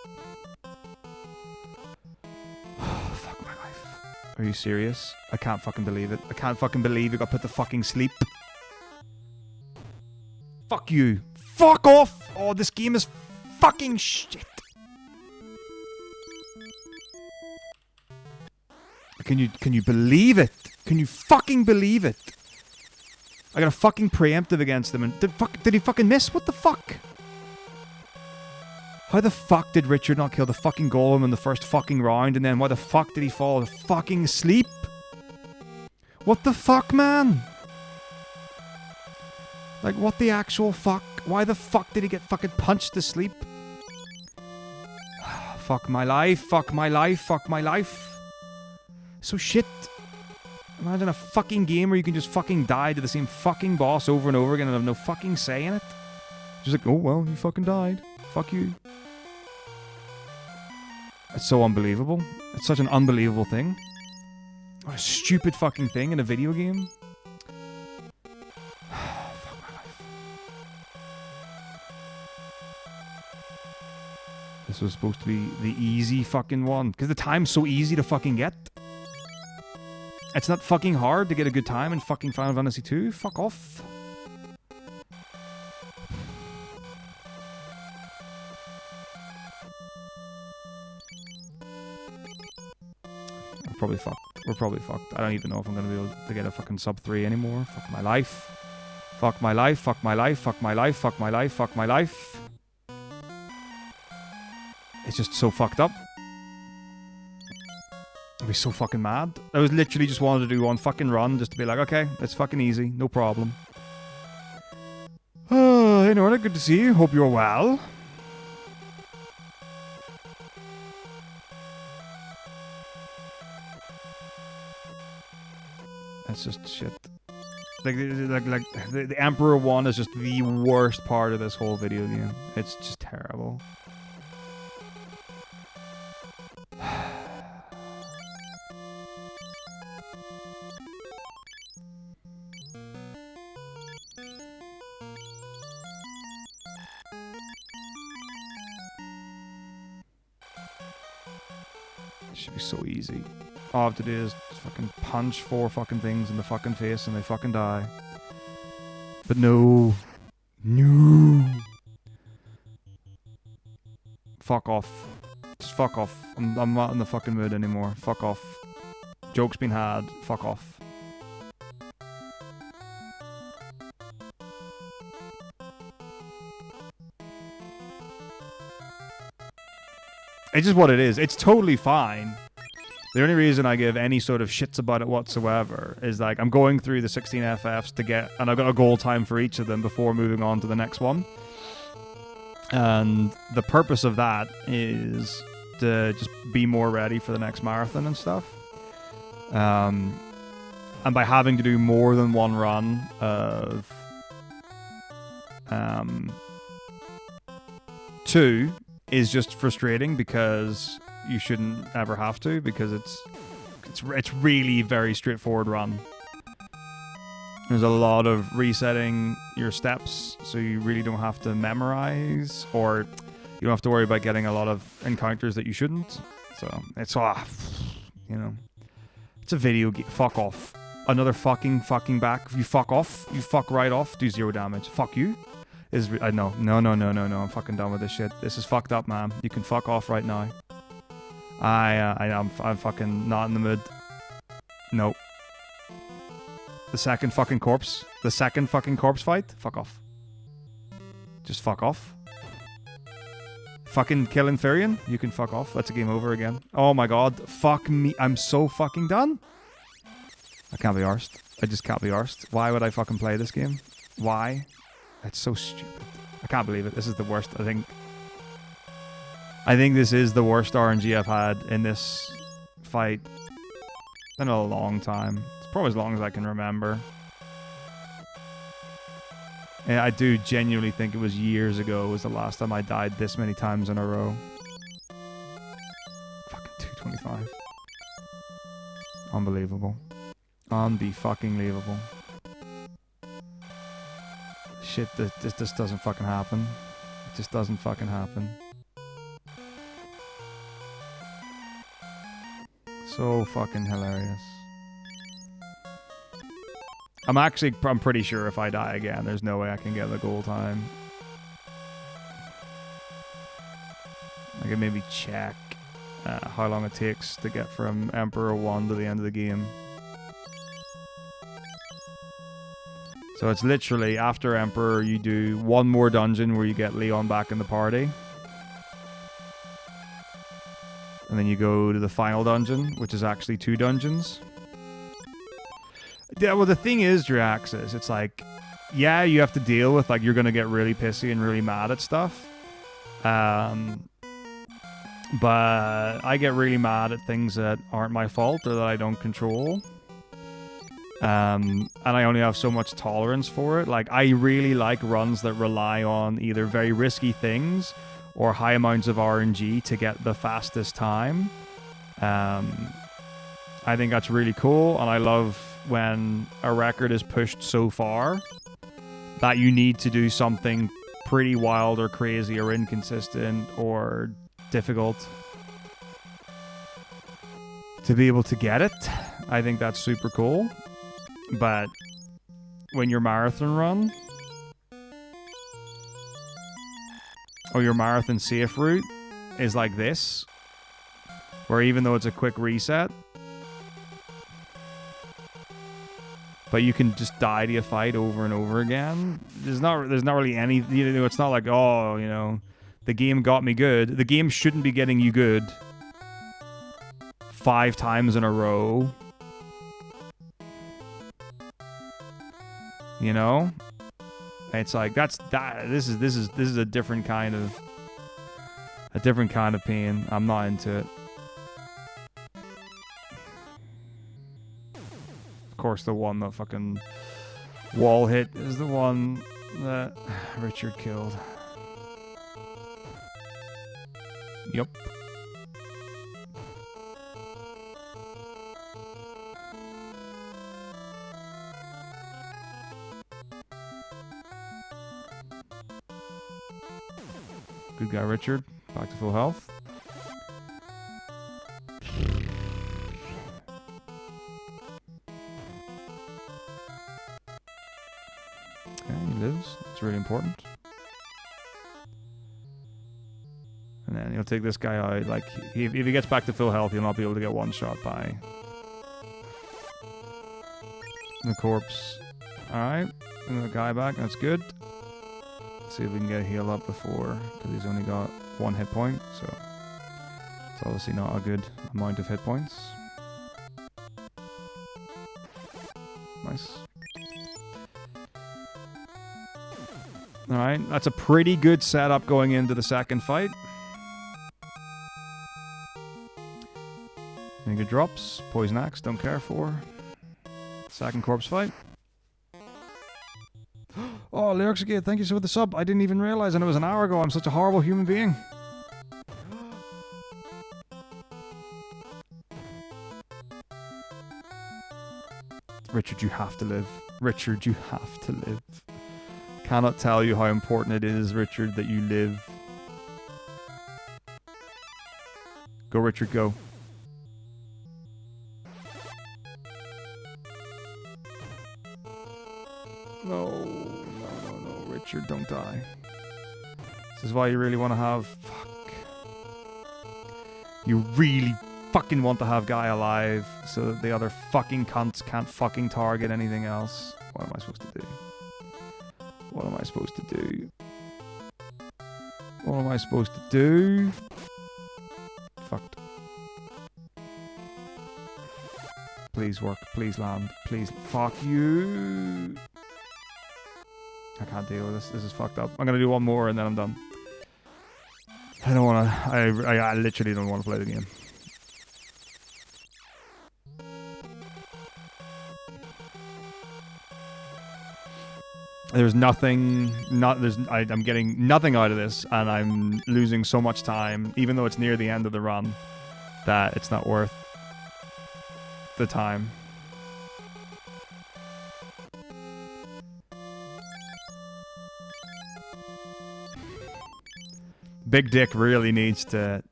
Fuck my life. Are you serious? I can't fucking believe it. I can't fucking believe you got put to fucking sleep. Fuck you. Fuck off! Oh, this game is fucking shit. Can you believe it? Can you fucking believe it? I got a fucking preemptive against him and did he fucking miss? What the fuck? How the fuck did Richard not kill the fucking golem in the first fucking round, and then why the fuck did he fall fucking asleep? What the fuck, man? Like, what the actual fuck? Why the fuck did he get fucking punched to sleep? Fuck my life, fuck my life, fuck my life. So shit. Imagine a fucking game where you can just fucking die to the same fucking boss over and over again and have no fucking say in it. Just like, oh well, you fucking died. Fuck you. It's so unbelievable. It's such an unbelievable thing. What a stupid fucking thing in a video game. Fuck my life. This was supposed to be the easy fucking one. Because the time's so easy to fucking get. It's not fucking hard to get a good time in fucking Final Fantasy 2. Fuck off. We're probably fucked. We're probably fucked. I don't even know if I'm gonna be able to get a fucking sub 3 anymore. Fuck my life. Fuck my life. Fuck my life. Fuck my life. Fuck my life. Fuck my life. It's just so fucked up. I'd be so fucking mad. I was literally just wanted to do one fucking run just to be like, okay, it's fucking easy, no problem. Hey Norna, good to see you. Hope you're well. That's just shit. Like the Emperor 1 is just the worst part of this whole video game. It's just terrible. Should be so easy. All I have to do is fucking punch 4 fucking things in the fucking face and they fucking die. But no. No. Fuck off. Just fuck off. I'm not in the fucking mood anymore. Fuck off. Joke's been had. Fuck off. It's just what it is. It's totally fine. The only reason I give any sort of shits about it whatsoever is like I'm going through the 16 FFs to get, and I've got a goal time for each of them before moving on to the next one. And the purpose of that is to just be more ready for the next marathon and stuff. And by having to do more than one run of 2 is just frustrating because you shouldn't ever have to, because it's really very straightforward run. There's a lot of resetting your steps, so you really don't have to memorize, or you don't have to worry about getting a lot of encounters that you shouldn't. So it's you know, it's a video game. Fuck off. Another fucking back. You fuck off. You fuck right off. Do 0 damage. Fuck you. No. I'm fucking done with this shit. This is fucked up, man. You can fuck off right now. I'm fucking not in the mood. Nope. The second fucking corpse fight. Fuck off. Just fuck off. Fucking kill Inferion. You can fuck off. That's a game over again. Oh my god. Fuck me. I'm so fucking done. I can't be arsed. I just can't be arsed. Why would I fucking play this game? Why? It's so stupid. I can't believe it. This is the worst. I think this is the worst RNG I've had in this fight in a long time. It's probably as long as I can remember. And I do genuinely think it was years ago was the last time I died this many times in a row. Fucking 225. Unbelievable. Unbe-fucking-believable. Shit, this just doesn't fucking happen. It just doesn't fucking happen. So fucking hilarious. I'm pretty sure if I die again, there's no way I can get the goal time. I can maybe check how long it takes to get from Emperor 1 to the end of the game. So it's literally after Emperor, you do one more dungeon where you get Leon back in the party. And then you go to the final dungeon, which is actually 2 dungeons. Yeah, well, the thing is, Draxis, it's like, yeah, you have to deal with, like, you're going to get really pissy and really mad at stuff. But I get really mad at things that aren't my fault or that I don't control. And I only have so much tolerance for it. Like, I really like runs that rely on either very risky things or high amounts of RNG to get the fastest time. I think that's really cool, and I love when a record is pushed so far that you need to do something pretty wild or crazy or inconsistent or difficult to be able to get it. I think that's super cool. But when your marathon run or your marathon safe route is like this, where even though it's a quick reset, but you can just die to a fight over and over again. There's not really any, you know, it's not like, oh, you know, the game got me good. The game shouldn't be getting you good 5 times in a row. You know? It's like this is a different kind of pain. I'm not into it. Of course, the one that fucking wall hit is the one that Richard killed. Yep. Good guy, Richard. Back to full health. Okay, he lives. That's really important. And then he'll take this guy out. Like, if he gets back to full health, he'll not be able to get one shot by the corpse. Alright. And the guy back. That's good. See if we can get a heal up before, because he's only got 1 hit point, so it's obviously not a good amount of hit points. Nice. Alright, that's a pretty good setup going into the second fight. Any good drops? Poison Axe, don't care for. Second corpse fight. Oh, Lyricsagate, thank you for the sub. I didn't even realize, and it was an hour ago. I'm such a horrible human being. Richard, you have to live. Richard, you have to live. Cannot tell you how important it is, Richard, that you live. Go, Richard, go. No. Richard, don't die. This is why you really want to have... Fuck. You really fucking want to have Guy alive so that the other fucking cunts can't fucking target anything else. What am I supposed to do? What am I supposed to do? What am I supposed to do? Fucked. Please work. Please land. Please. Fuck you. I can't deal with this. This is fucked up. I'm gonna do one more and then I'm done. I don't wanna... I literally don't want to play the game. There's nothing... I'm getting nothing out of this, and I'm losing so much time, even though it's near the end of the run, that it's not worth the time. Big Dick really needs to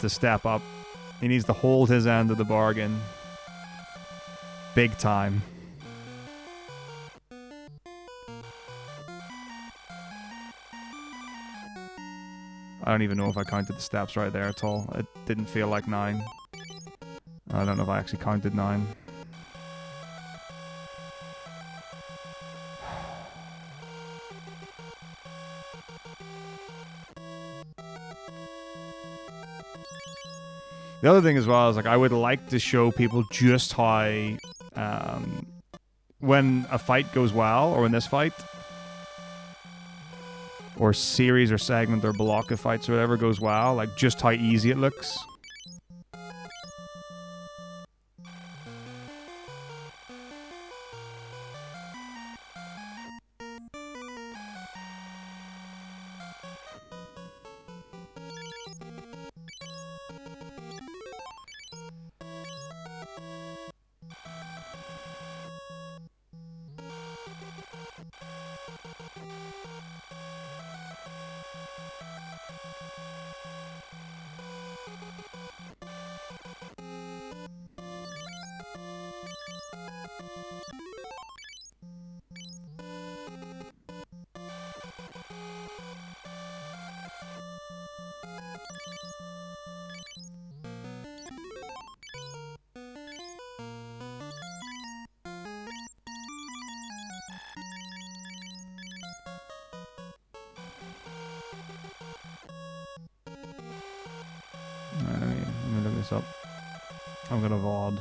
step up. He needs to hold his end of the bargain. Big time. I don't even know if I counted the steps right there at all. It didn't feel like 9. I don't know if I actually counted 9. The other thing as well is, like, I would like to show people just how, when a fight goes well, or in this fight, or series or segment or block of fights or whatever goes well, like, just how easy it looks. Up. I'm gonna VOD.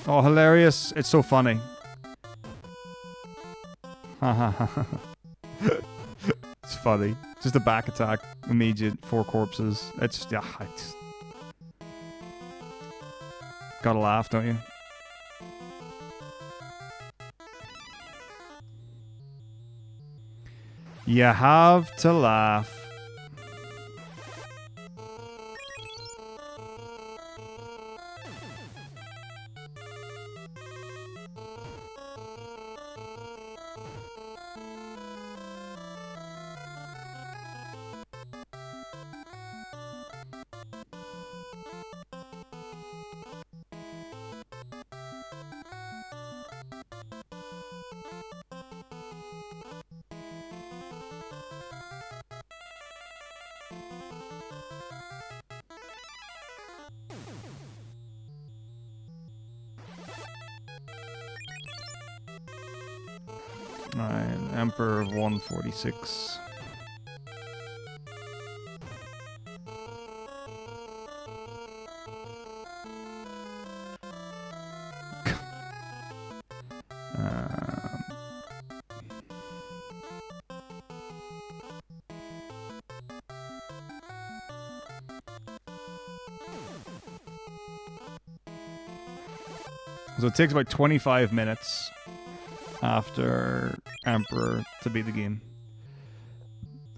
Oh, hilarious. It's so funny. It's funny. Just a back attack, immediate, 4 corpses. It's, yeah, it's... Gotta laugh, don't you? You have to laugh. Alright, Emperor of 146. So it takes about 25 minutes after Emperor to beat the game,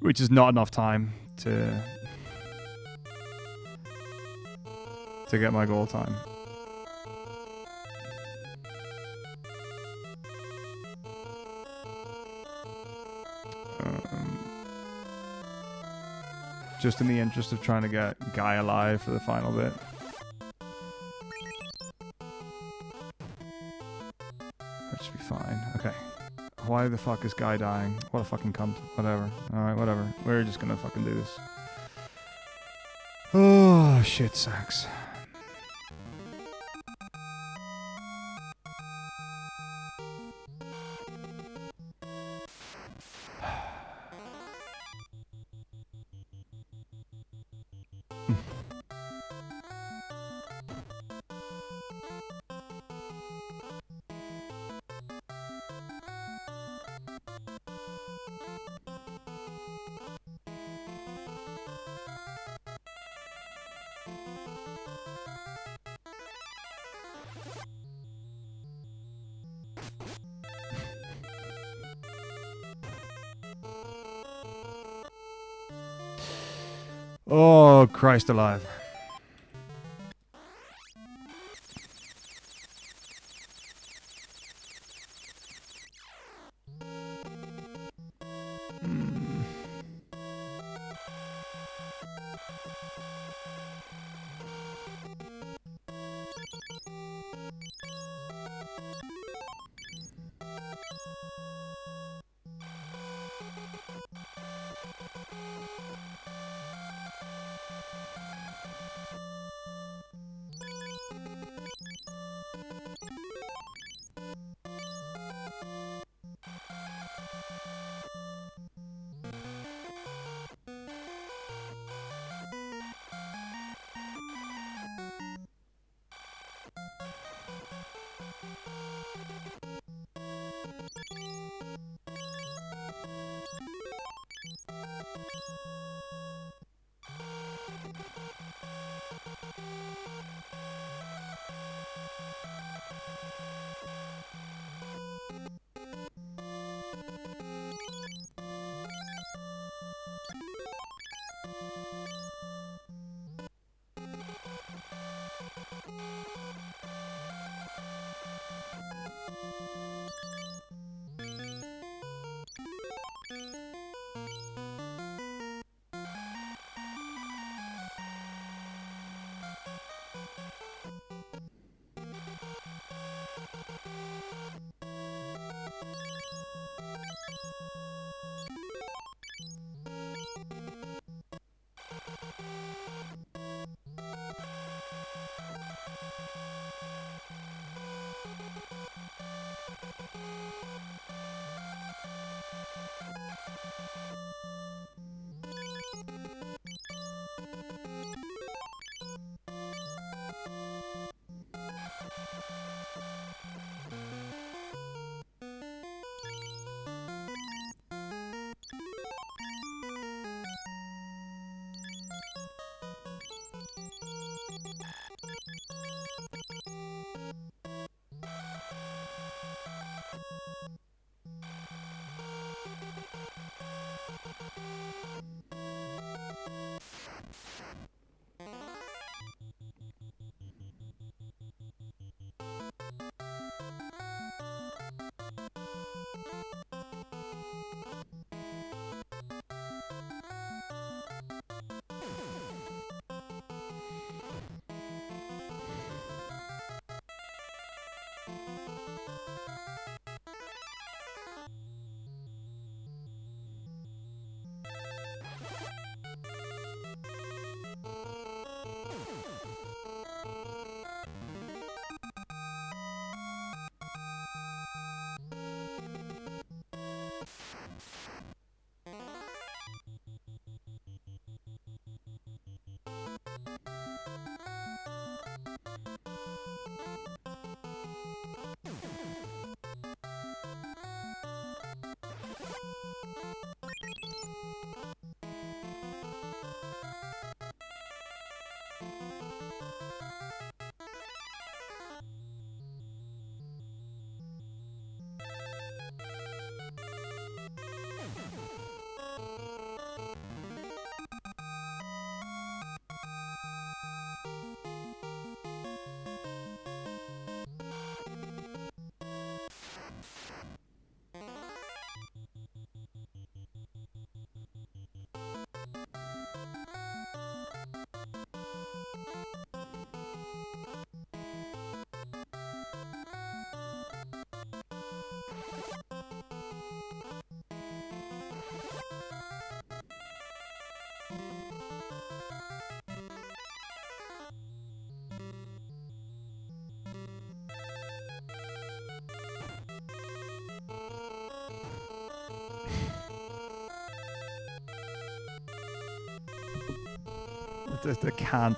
which is not enough time to get my goal time. Just in the interest of trying to get Guy alive for the final bit. That should be fine. Okay. Why the fuck is Guy dying? What a fucking cunt. Whatever. Alright, whatever. We're just gonna fucking do this. Oh, shit sacks. Oh, Christ alive.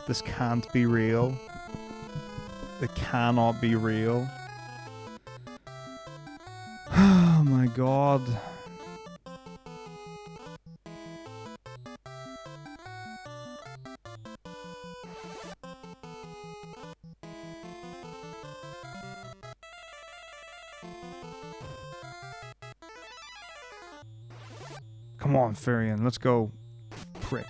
This can't be real. It cannot be real. Oh my god. Come on, Furion, let's go. Prick.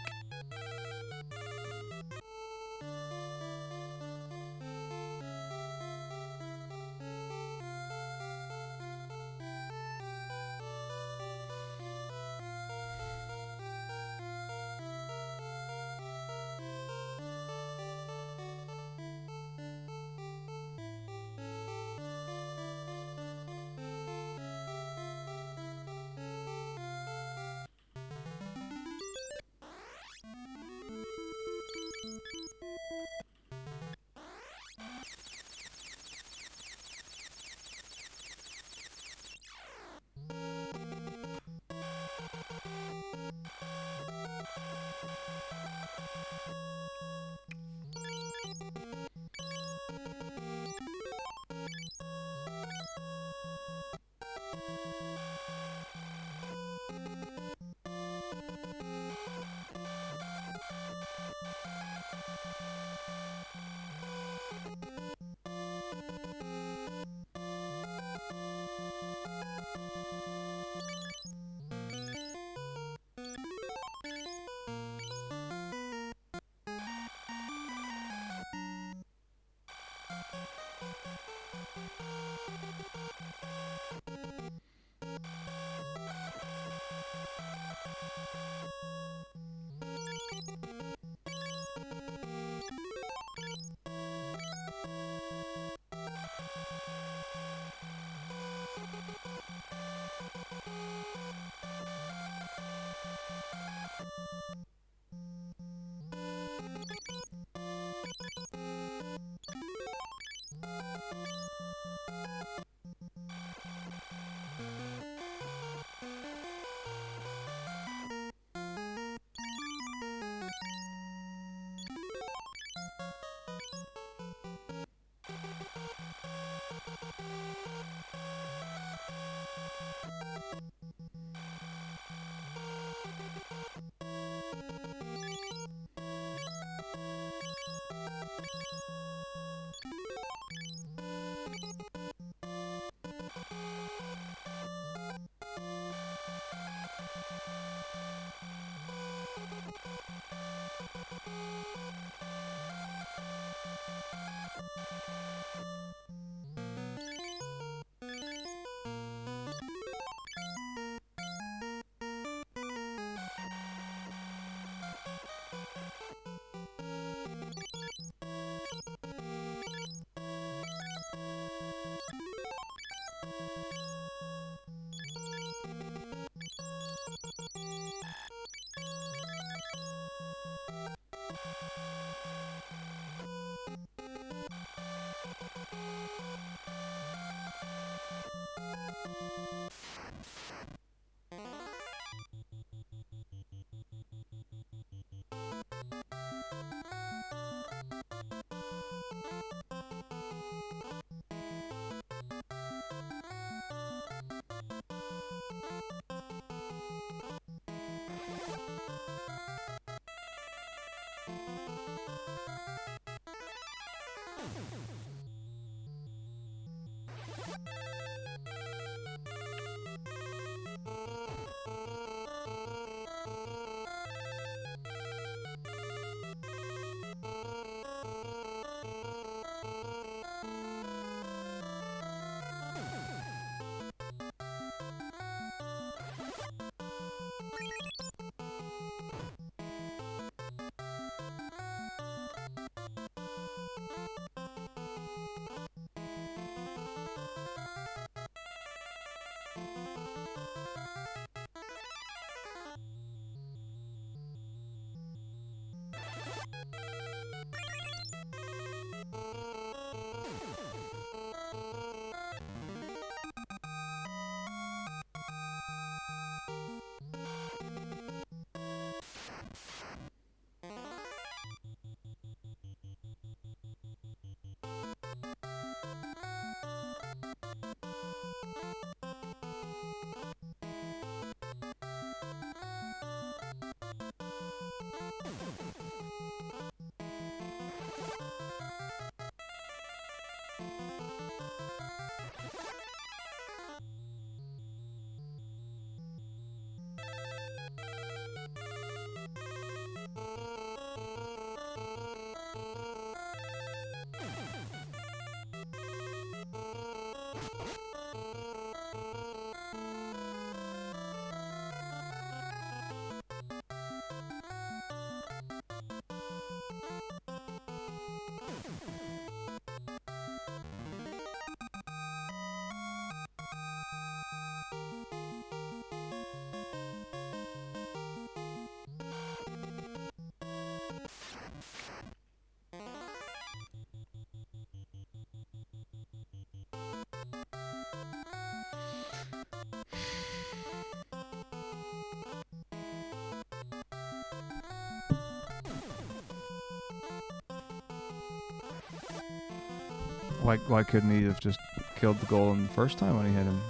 Why couldn't he have just killed the golem the first time when he hit him?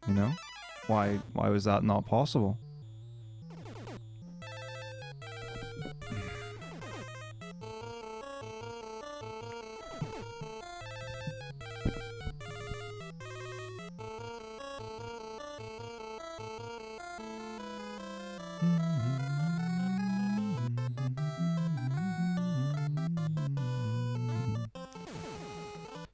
You know? Why was that not possible?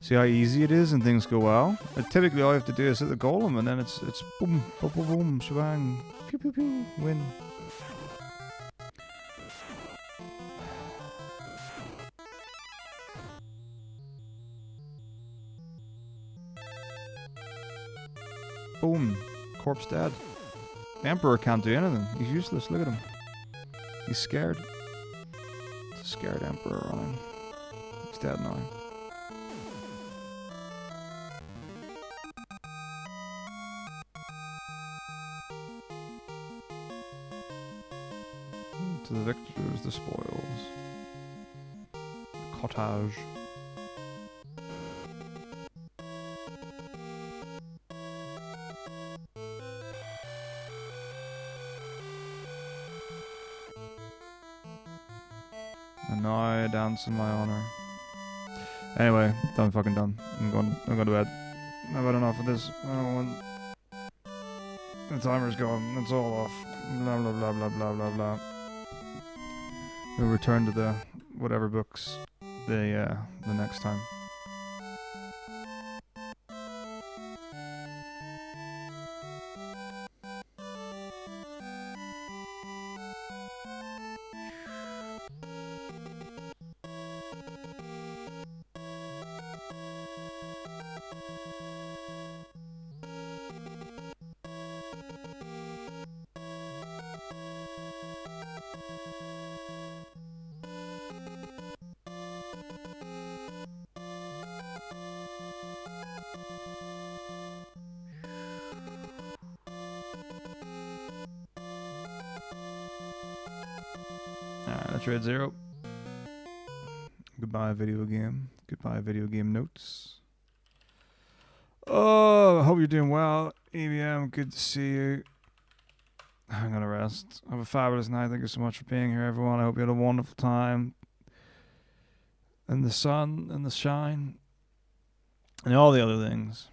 See how easy it is and things go well? Typically all you have to do is hit the golem and then it's boom, boom, boom, boom, shebang, pew, pew, pew, win. Boom, corpse dead. The Emperor can't do anything. He's useless, look at him. He's scared. It's a scared Emperor running. He's dead now. To the victors, the spoils. Cottage. And now I dance in my honor. Anyway, I'm fucking done. I'm going to bed. I've had enough of this. I don't want. The timer's gone. It's all off. Blah blah blah blah blah blah blah. We'll return to the whatever books the next time. Let's rate 0. Goodbye, video game. Goodbye, video game notes. Oh, I hope you're doing well. EBM, good to see you. I'm gonna rest. Have a fabulous night. Thank you so much for being here, everyone. I hope you had a wonderful time in the sun and the shine and all the other things.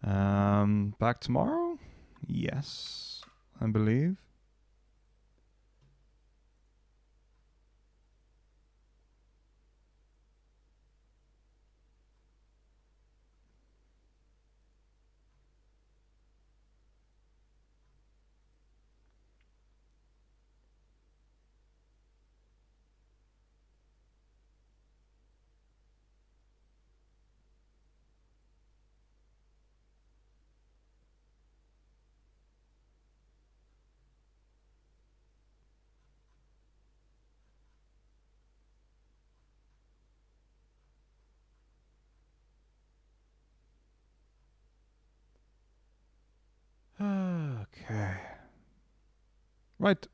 Back tomorrow? Yes, I believe. Okay. Right.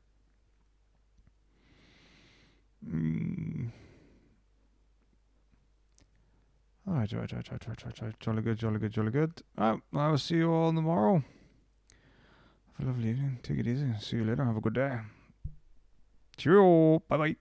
Alright. Jolly good. Alright, I will see you all tomorrow. Have a lovely evening. Take it easy. See you later. Have a good day. Cheerio. Bye bye.